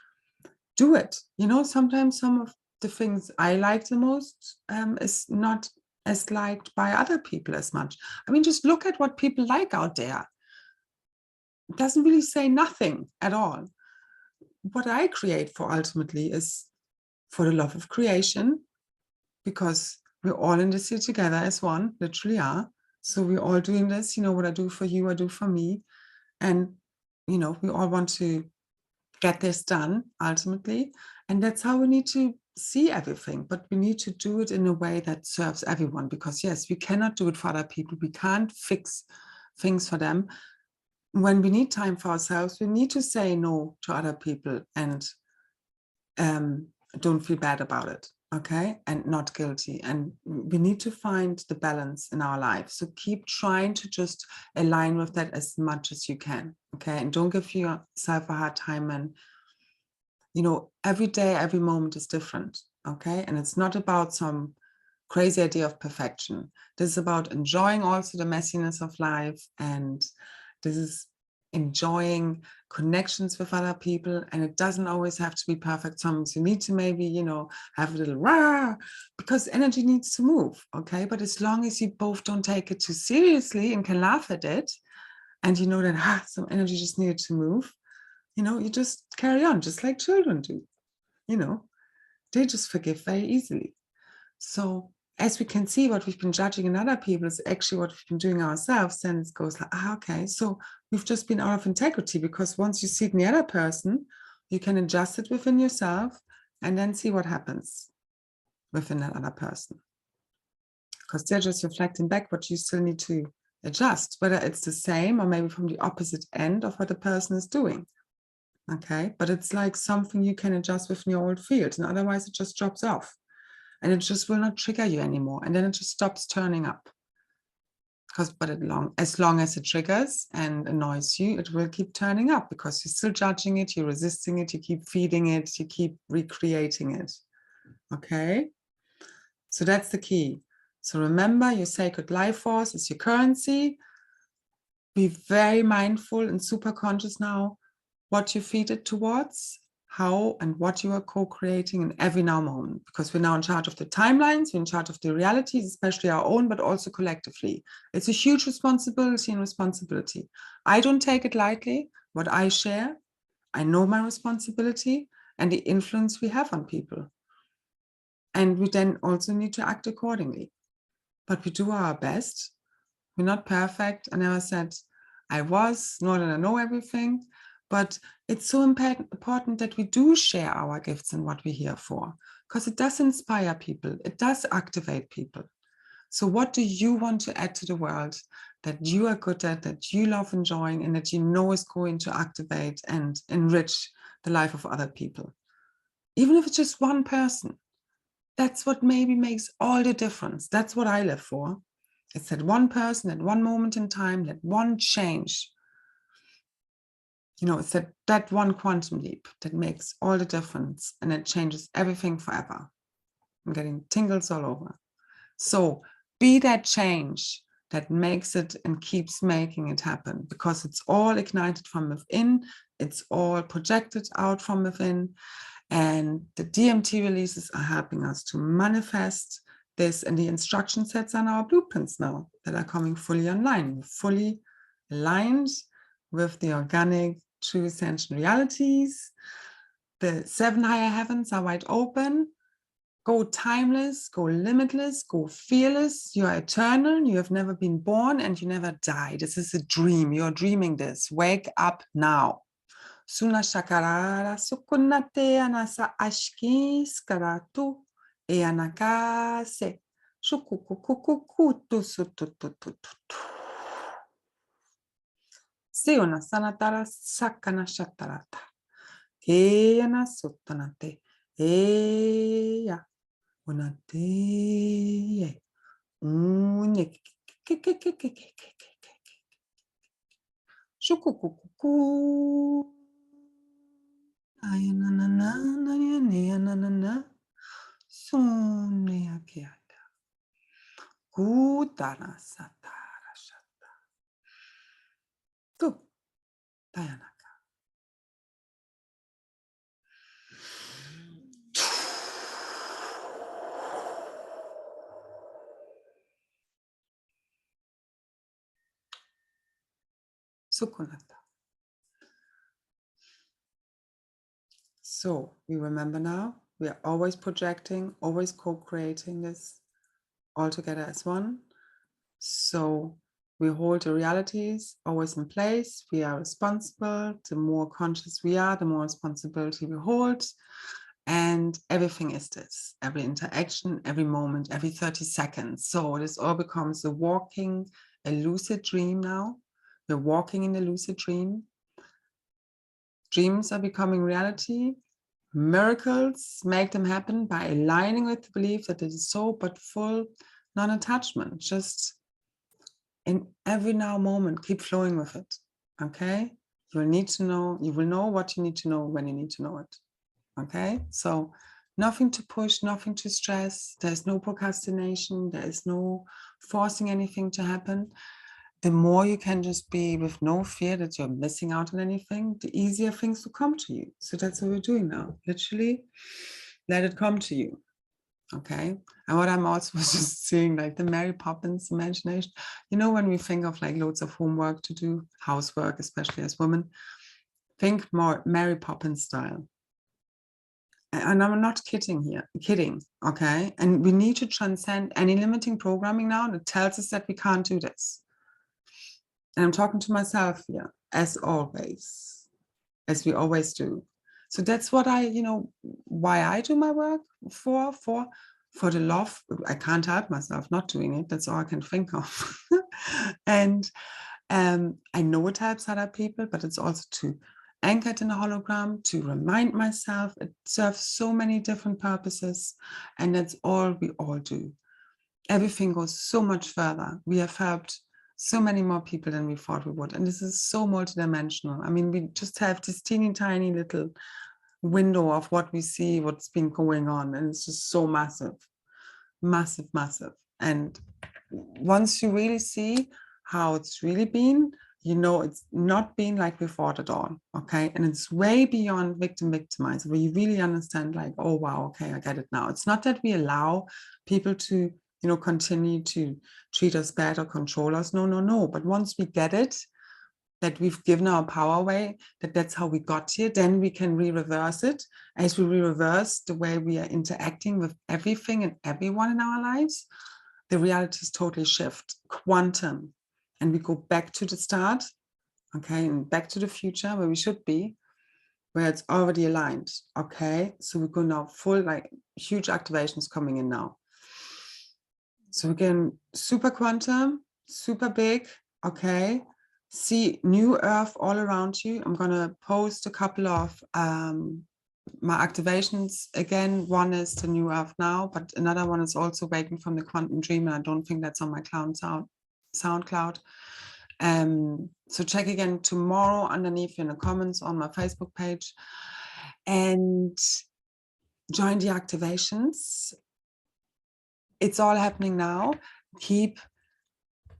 A: do it. You know, sometimes some of the things I like the most is not as liked by other people as much. I mean, just look at what people like out there. It doesn't really say nothing at all. What I create for ultimately is for the love of creation, because we're all in this here together as one, literally are. So we're all doing this, what I do for you, I do for me. And, we all want to get this done ultimately. And that's how we need to see everything. But we need to do it in a way that serves everyone. Because yes, we cannot do it for other people. We can't fix things for them. When we need time for ourselves, we need to say no to other people and don't feel bad about it, okay? And not guilty. And we need to find the balance in our life. So keep trying to just align with that as much as you can, okay? And don't give yourself a hard time. And, every day, every moment is different, okay? And it's not about some crazy idea of perfection. This is about enjoying also the messiness of life. And this is enjoying connections with other people. And it doesn't always have to be perfect. Sometimes you need to maybe, have a little rah, because energy needs to move. Okay. But as long as you both don't take it too seriously and can laugh at it, and you know that some energy just needed to move, you just carry on, just like children do. They just forgive very easily. So as we can see, what we've been judging in other people is actually what we've been doing ourselves. Then it goes like, okay, so we've just been out of integrity, because once you see it in the other person, you can adjust it within yourself and then see what happens within that other person. Because they're just reflecting back what you still need to adjust, whether it's the same or maybe from the opposite end of what the person is doing. Okay, but it's like something you can adjust within your old field, and otherwise it just drops off. And it just will not trigger you anymore. And then it just stops turning up. But as long as it triggers and annoys you, it will keep turning up, because you're still judging it, you're resisting it, you keep feeding it, you keep recreating it. Okay? So that's the key. So remember, your sacred life force is your currency. Be very mindful and super conscious now what you feed it towards, how and what you are co-creating in every now moment, because we're now in charge of the timelines, we're in charge of the realities, especially our own, but also collectively. It's a huge responsibility. I don't take it lightly, what I share. I know my responsibility and the influence we have on people. And we then also need to act accordingly. But we do our best. We're not perfect. I never said I was, nor did I know everything. But it's so important that we do share our gifts and what we're here for, because it does inspire people. It does activate people. So what do you want to add to the world that you are good at, that you love enjoying, and that you know is going to activate and enrich the life of other people? Even if it's just one person, that's what maybe makes all the difference. That's what I live for. It's that one person at one moment in time, that one change. It's that one quantum leap that makes all the difference, and it changes everything forever. I'm getting tingles all over. So be that change that makes it and keeps making it happen, because it's all ignited from within. It's all projected out from within. And the DMT releases are helping us to manifest this, and the instruction sets on our blueprints now that are coming fully online, fully aligned with the organic true ascension realities. The 7 higher heavens are wide open. Go timeless, go limitless, go fearless. You are eternal. You have never been born and you never die. This is a dream. You're dreaming this. Wake up now. Suna shakarara sukunate anasa ashki skaratu e anakase shukukukukutu sututututu. Siuna sanatara sakana shatarata. Keana sutanate. Eya. Unate. Unik. Shukukukuku. So we remember now, we are always projecting, always co-creating this all together as one. So we hold the realities always in place. We are responsible. The more conscious we are, the more responsibility we hold. And everything is this, every interaction, every moment, every 30 seconds. So this all becomes a lucid dream now. We're walking in a lucid dream. Dreams are becoming reality. Miracles make them happen by aligning with the belief that it is so, but full non-attachment. Just in every now moment, keep flowing with it. Okay? You will need to know, you will know what you need to know when you need to know it. Okay? So nothing to push, nothing to stress. There's no procrastination. There is no forcing anything to happen. The more you can just be with no fear that you're missing out on anything, the easier things will come to you. So that's what we're doing now. Literally, let it come to you. Okay. And what I'm also just seeing, like the Mary Poppins imagination, you know, when we think of like loads of homework to do, housework, especially as women, think more Mary Poppins style. And I'm not kidding, okay? And we need to transcend any limiting programming now that tells us that we can't do this. And I'm talking to myself here, as always, as we always do. So that's what why I do my work for the love. I can't help myself not doing it. That's all I can think of. And I know it helps other people, but it's also to anchor it in a hologram, to remind myself. It serves so many different purposes, and that's all we all do. Everything goes so much further. We have helped so many more people than we thought we would. And this is so multidimensional. I mean, we just have this teeny tiny little window of what we see, what's been going on. And it's just so massive, massive, massive. And once you really see how it's really been, you know, it's not been like we thought at all. Okay. And it's way beyond victimizer, where you really understand, like, oh, wow, okay, I get it now. It's not that we allow people to, continue to treat us bad or control us. No. But once we get it, that we've given our power away, that's how we got here, then we can re-reverse it. As we re-reverse the way we are interacting with everything and everyone in our lives, the realities totally shift, quantum, and we go back to the start, okay, and back to the future where we should be, where it's already aligned, okay? So we go now full, like, huge activations coming in now. So again, super quantum, super big, okay? See new earth all around you. I'm gonna post a couple of my activations again. One is the new earth now, but another one is also waking from the quantum dream, and I don't think that's on my SoundCloud. So check again tomorrow underneath in the comments on my Facebook page, and join the activations. It's all happening now. Keep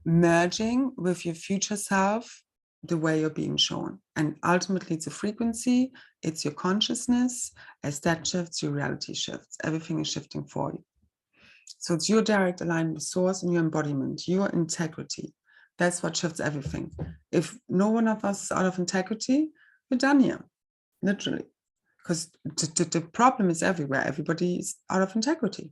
A: merging with your future self the way you're being shown. And ultimately, it's a frequency, it's your consciousness. As that shifts, your reality shifts. Everything is shifting for you. So it's your direct alignment with source and your embodiment, your integrity. That's what shifts everything. If no one of us is out of integrity, we're done here, literally. Because the problem is everywhere. Everybody is out of integrity.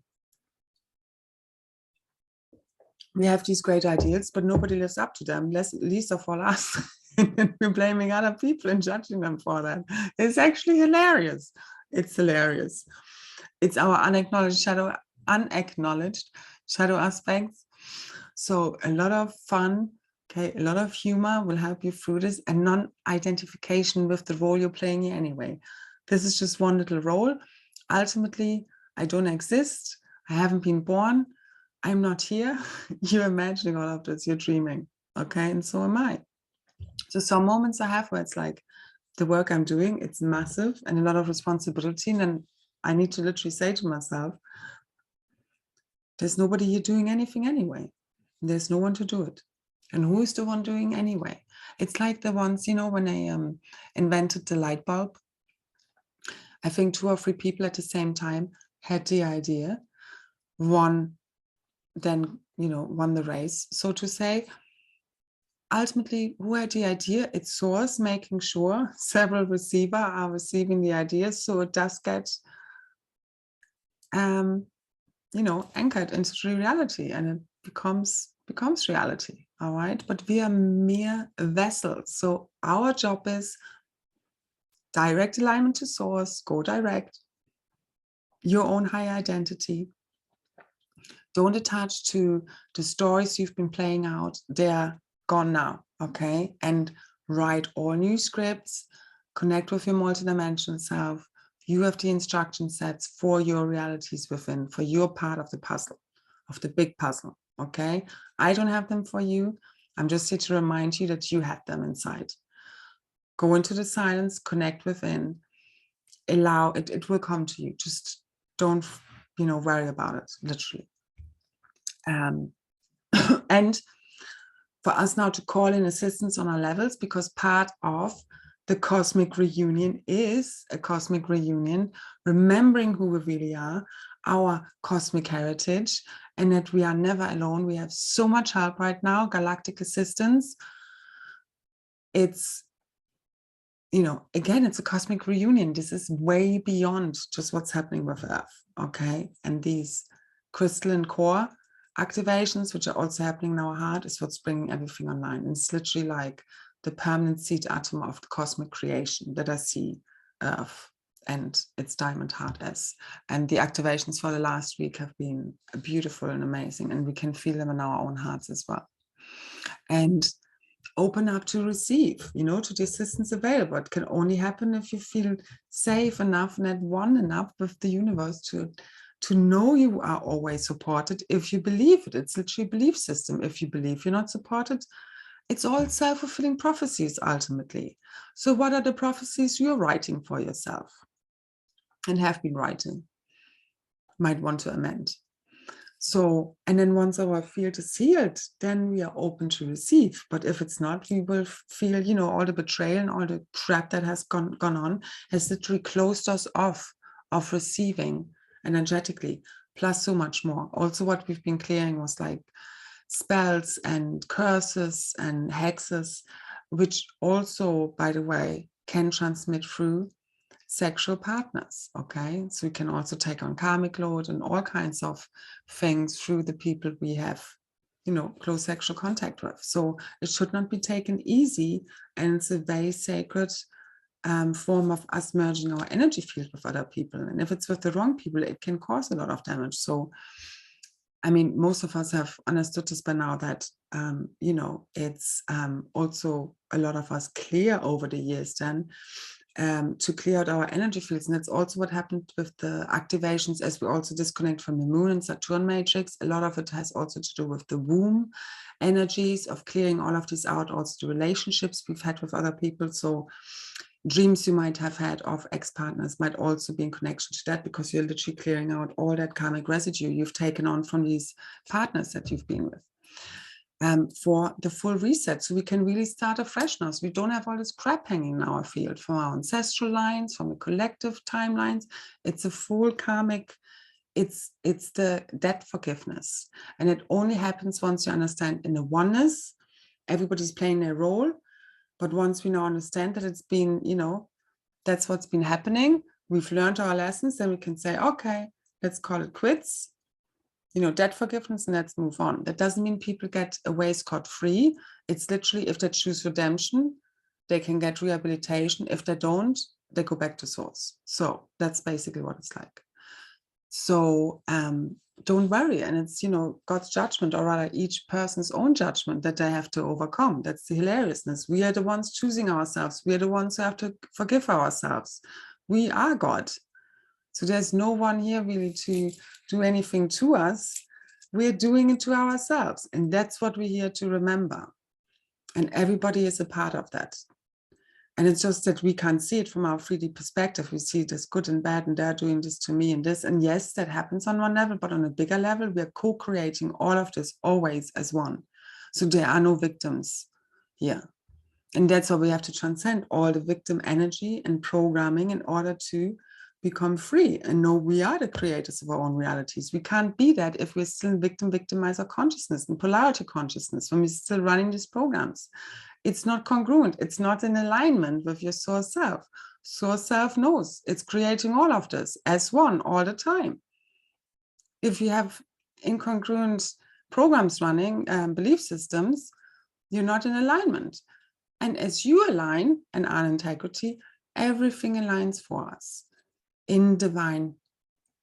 A: We have these great ideals, but nobody lives up to them, least of all us. And we're blaming other people and judging them for that. It's actually hilarious. It's hilarious. It's our unacknowledged shadow aspects. So a lot of fun, okay, a lot of humor will help you through this, and non-identification with the role you're playing here anyway. This is just one little role. Ultimately, I don't exist. I haven't been born. I'm not here. You're imagining all of this. You're dreaming. Okay. And so am I. So some moments I have where it's like the work I'm doing, it's massive and a lot of responsibility. And then I need to literally say to myself, there's nobody here doing anything anyway. There's no one to do it. And who is the one doing anyway? It's like the ones, when they invented the light bulb. I think 2 or 3 people at the same time had the idea. One then, won the race, so to say. Ultimately, who had the idea? It's source, making sure several receivers are receiving the idea, so it does get, anchored into reality, and it becomes becomes reality, all right? But we are mere vessels. So our job is direct alignment to source, go direct, your own higher identity. Don't attach to the stories you've been playing out. They're gone now, okay? And write all new scripts, connect with your multidimensional self. You have the instruction sets for your realities within, for your part of the puzzle, of the big puzzle, okay? I don't have them for you. I'm just here to remind you that you have them inside. Go into the silence, connect within, allow it, it will come to you. Just don't, worry about it, literally. And for us now to call in assistance on our levels, because part of the cosmic reunion is a cosmic reunion, remembering who we really are, our cosmic heritage, and that we are never alone. We have so much help right now, galactic assistance. It's, again, it's a cosmic reunion. This is way beyond just what's happening with Earth, okay? And these crystalline core activations, which are also happening in our heart, is what's bringing everything online. And it's literally like the permanent seed atom of the cosmic creation that I see Earth and its diamond heart as. And the activations for the last week have been beautiful and amazing, and we can feel them in our own hearts as well. And open up to receive, to the assistance available. It can only happen if you feel safe enough and at one enough with the universe to know you are always supported. If you believe it, it's literally a belief system. If you believe you're not supported, it's all self-fulfilling prophecies ultimately. So what are the prophecies you're writing for yourself and have been writing? Might want to amend. So, and then once our field is healed, then we are open to receive. But if it's not, we will feel, all the betrayal and all the crap that has gone on has literally closed us off of receiving energetically, plus so much more. Also, what we've been clearing was like spells and curses and hexes, which also, by the way, can transmit through sexual partners, okay? So we can also take on karmic load and all kinds of things through the people we have, close sexual contact with. So it should not be taken easy, and it's a very sacred form of us merging our energy field with other people. And if it's with the wrong people, it can cause a lot of damage. So, I mean, most of us have understood this by now that, it's also a lot of us clear over the years then to clear out our energy fields. And that's also what happened with the activations as we also disconnect from the Moon and Saturn matrix. A lot of it has also to do with the womb energies of clearing all of these out, also the relationships we've had with other people. So dreams you might have had of ex-partners might also be in connection to that, because you're literally clearing out all that karmic residue you've taken on from these partners that you've been with. For the full reset, so we can really start afresh now. So we don't have all this crap hanging in our field from our ancestral lines, from the collective timelines. It's a full karmic, it's the debt forgiveness. And it only happens once you understand in the oneness, everybody's playing their role. But once we now understand that it's been, that's what's been happening, we've learned our lessons, then we can say, okay, let's call it quits. Debt forgiveness, and let's move on. That doesn't mean people get away scot-free. It's literally, if they choose redemption, they can get rehabilitation. If they don't, they go back to source. So that's basically what it's like. So don't worry. And it's, God's judgment, or rather each person's own judgment that they have to overcome. That's the hilariousness. We are the ones choosing ourselves. We are the ones who have to forgive ourselves. We are God. So there's no one here really to do anything to us. We're doing it to ourselves. And that's what we're here to remember. And everybody is a part of that. And it's just that we can't see it from our 3D perspective. We see it as good and bad, and they're doing this to me and this. And yes, that happens on one level, but on a bigger level, we are co-creating all of this always as one. So there are no victims here. And that's why we have to transcend all the victim energy and programming in order to become free and know we are the creators of our own realities. We can't be that if we're still in victimizer consciousness and polarity consciousness, when we're still running these programs. It's not congruent. It's not in alignment with your source self. Source self knows it's creating all of this as one all the time. If you have incongruent programs running, belief systems, you're not in alignment. And as you align and are in integrity, everything aligns for us in divine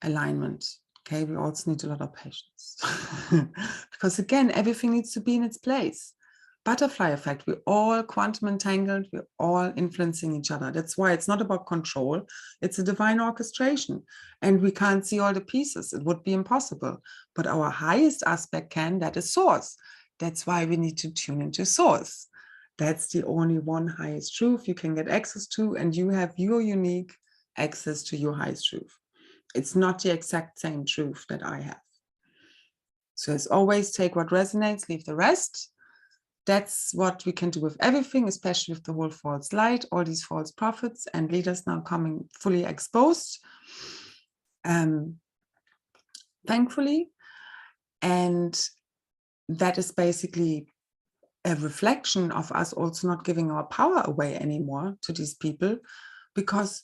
A: alignment. Okay, we also need a lot of patience because again, everything needs to be in its place. Butterfly effect, we're all quantum entangled, we're all influencing each other. That's why it's not about control, it's a divine orchestration. And we can't see all the pieces, it would be impossible. But our highest aspect can, that is source. That's why we need to tune into source. That's the only one highest truth you can get access to, and you have your unique access to your highest truth. It's not the exact same truth that I have. So as always, take what resonates, leave the rest. That's what we can do with everything, especially with the whole false light, all these false prophets and leaders now coming fully exposed, thankfully. And that is basically a reflection of us also not giving our power away anymore to these people, because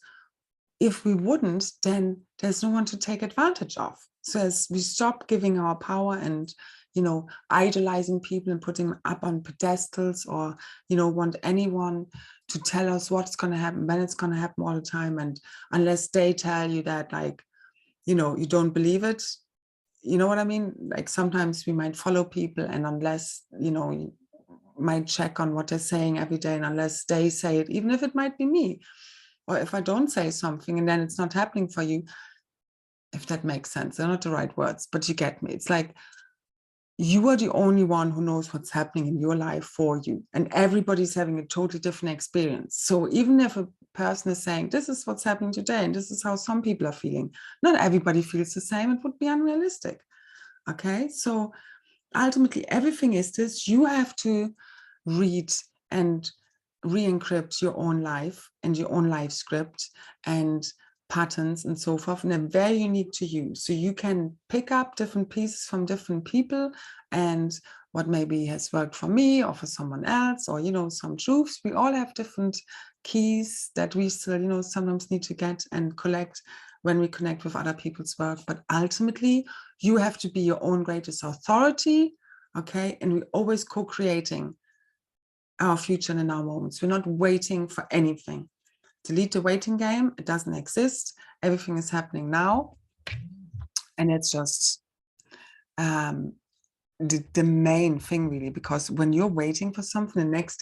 A: if we wouldn't, then there's no one to take advantage of. So as we stop giving our power and, you know, idolizing people and putting them up on pedestals, or, you know, want anyone to tell us what's going to happen, when it's going to happen all the time. And unless they tell you that, like, you know, you don't believe it, you know what I mean? Like sometimes we might follow people, and unless, you know, you might check on what they're saying every day, and unless they say it, even if it might be me, or if I don't say something and then it's not happening for you, if that makes sense. They're not the right words, but you get me. It's like you are the only one who knows what's happening in your life for you, and everybody's having a totally different experience. So even if a person is saying, this is what's happening today, and this is how some people are feeling, not everybody feels the same. It would be unrealistic. Okay, so ultimately everything is this: you have to read and re-encrypt your own life and your own life script and patterns and so forth, and they're very unique to you. So you can pick up different pieces from different people, and what maybe has worked for me or for someone else, or, you know, some truths. We all have different keys that we still, you know, sometimes need to get and collect when we connect with other people's work. But ultimately, you have to be your own greatest authority, okay? And we're always co-creating our future and in our moments. We're not waiting for anything. Delete the waiting game. It doesn't exist. Everything is happening now. And it's just the main thing, really, because when you're waiting for something, the next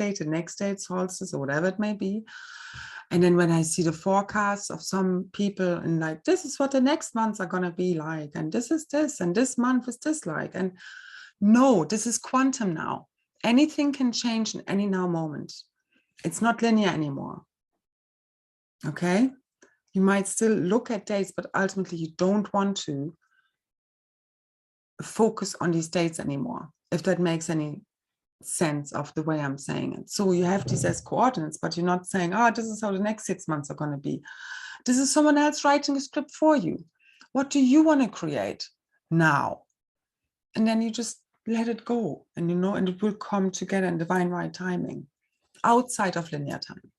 A: day, solstice, or whatever it may be, and then when I see the forecasts of some people, and like, this is what the next months are going to be like, and this is this, and this month is this like, and no, this is quantum now. Anything can change in any now moment. It's not linear anymore. Okay? You might still look at dates, but ultimately you don't want to focus on these dates anymore, if that makes any sense of the way I'm saying it. So you have these as coordinates, but you're not saying, oh, this is how the next 6 months are going to be. This is someone else writing a script for you. What do you want to create now? And then you just let it go, and, you know, and it will come together in divine right timing, outside of linear time,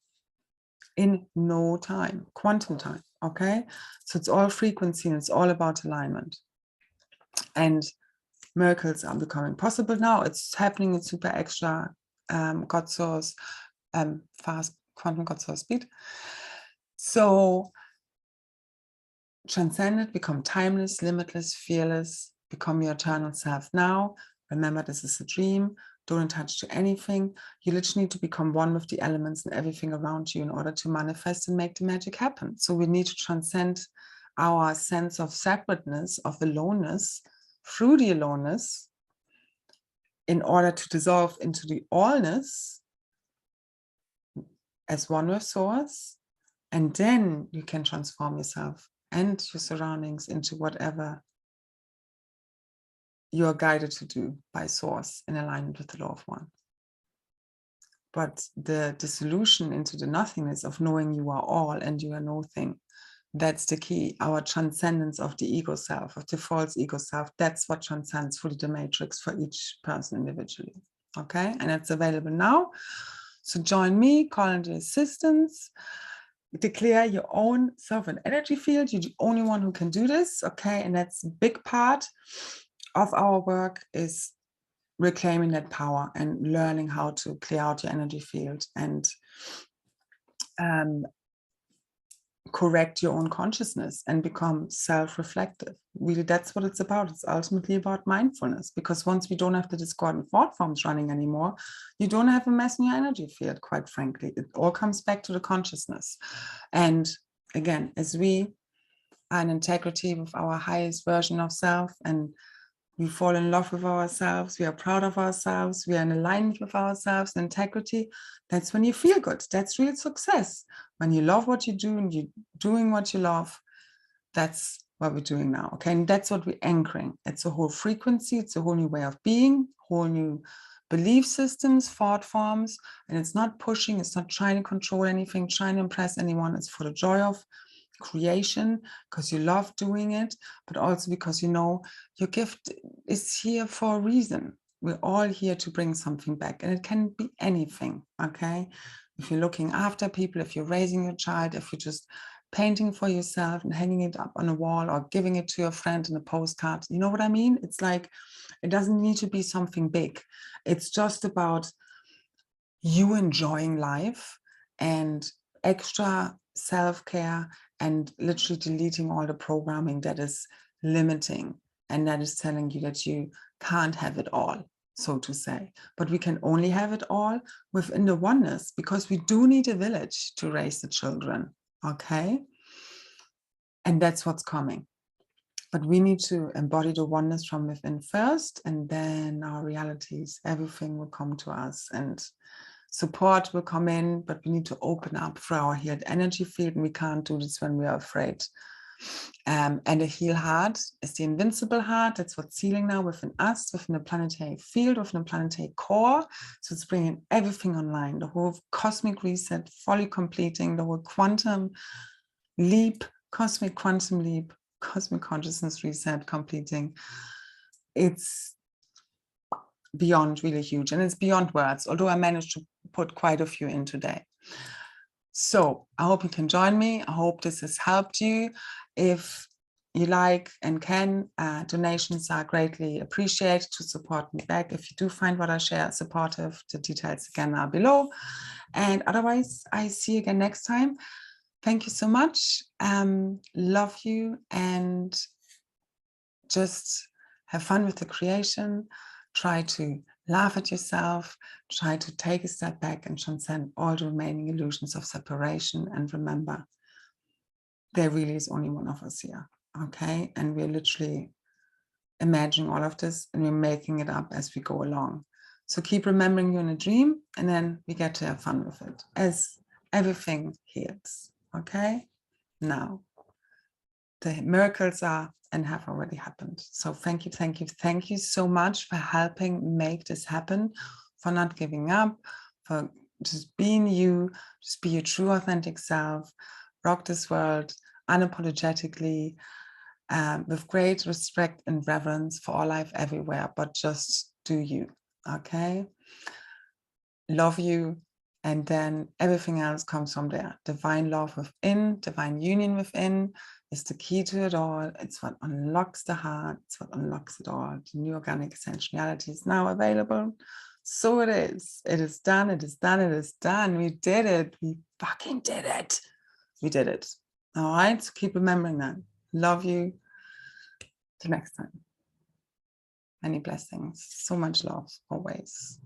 A: in no time, quantum time. Okay, so it's all frequency, and it's all about alignment. And miracles are becoming possible now. It's happening in super extra God source, fast quantum God source speed. So transcended, become timeless, limitless, fearless, become your eternal self now. Remember, this is a dream. Don't attach to anything. You literally need to become one with the elements and everything around you in order to manifest and make the magic happen. So we need to transcend our sense of separateness, of aloneness, through the aloneness, in order to dissolve into the allness as one with source. And then you can transform yourself and your surroundings into whatever you're guided to do by source in alignment with the law of one. But the dissolution into the nothingness of knowing you are all and you are nothing, that's the key. Our transcendence of the ego self, of the false ego self, that's what transcends fully the matrix for each person individually. Okay, and it's available now. So join me, call in the assistance, declare your own self and energy field. You're the only one who can do this. Okay, and that's a big part of our work is reclaiming that power and learning how to clear out your energy field and correct your own consciousness and become self-reflective. Really, that's what it's about. It's ultimately about mindfulness, because once we don't have the discordant thought forms running anymore, you don't have a mess in your energy field, quite frankly. It all comes back to the consciousness. And again, as we are in integrity with our highest version of self, and we fall in love with ourselves, we are proud of ourselves, we are in alignment with ourselves, integrity, that's when you feel good. That's real success. When you love what you do and you're doing what you love, that's what we're doing now, okay? And that's what we're anchoring. It's a whole frequency, it's a whole new way of being, whole new belief systems, thought forms, and it's not pushing, it's not trying to control anything, trying to impress anyone. It's for the joy of creation, because you love doing it, but also because you know your gift is here for a reason. We're all here to bring something back, and it can be anything, okay? If you're looking after people, if you're raising your child, if you're just painting for yourself and hanging it up on a wall or giving it to your friend in a postcard, you know what I mean? It's like, it doesn't need to be something big. It's just about you enjoying life and extra self-care and literally deleting all the programming that is limiting and that is telling you that you can't have it all, so to say. But we can only have it all within the oneness, because we do need a village to raise the children, okay? And that's what's coming. But we need to embody the oneness from within first, and then our realities, everything will come to us, and support will come in, but we need to open up for our healed energy field, and we can't do this when we are afraid. And a healed heart is the invincible heart. That's what's healing now within us, within the planetary field, within the planetary core. So it's bringing everything online, the whole cosmic reset, fully completing the whole quantum leap, cosmic quantum leap, cosmic consciousness reset, completing. It's beyond really huge, and it's beyond words, although I managed to put quite a few in today. So I hope you can join me. I hope this has helped you. If you like and can, donations are greatly appreciated to support me back. If you do find what I share supportive, the details again are below. And otherwise, I see you again next time. Thank you so much. Love you, and just have fun with the creation. Try to laugh at yourself. Try to take a step back and transcend all the remaining illusions of separation. And remember, there really is only one of us here, okay? And we're literally imagining all of this, and we're making it up as we go along. So keep remembering you're in a dream, and then we get to have fun with it as everything heals, okay? Now, the miracles are and have already happened. So thank you, thank you, thank you so much for helping make this happen, for not giving up, for just being you, just be your true authentic self, rock this world unapologetically, with great respect and reverence for all life everywhere, but just do you, okay? Love you, and then everything else comes from there. Divine love within, divine union within is the key to it all. It's what unlocks the heart. It's what unlocks it all. The new organic essentiality is now available. So it is. It is done. It is done. It is done. We did it. We fucking did it. We did it. All right. So keep remembering that. Love you. Till next time. Many blessings. So much love always.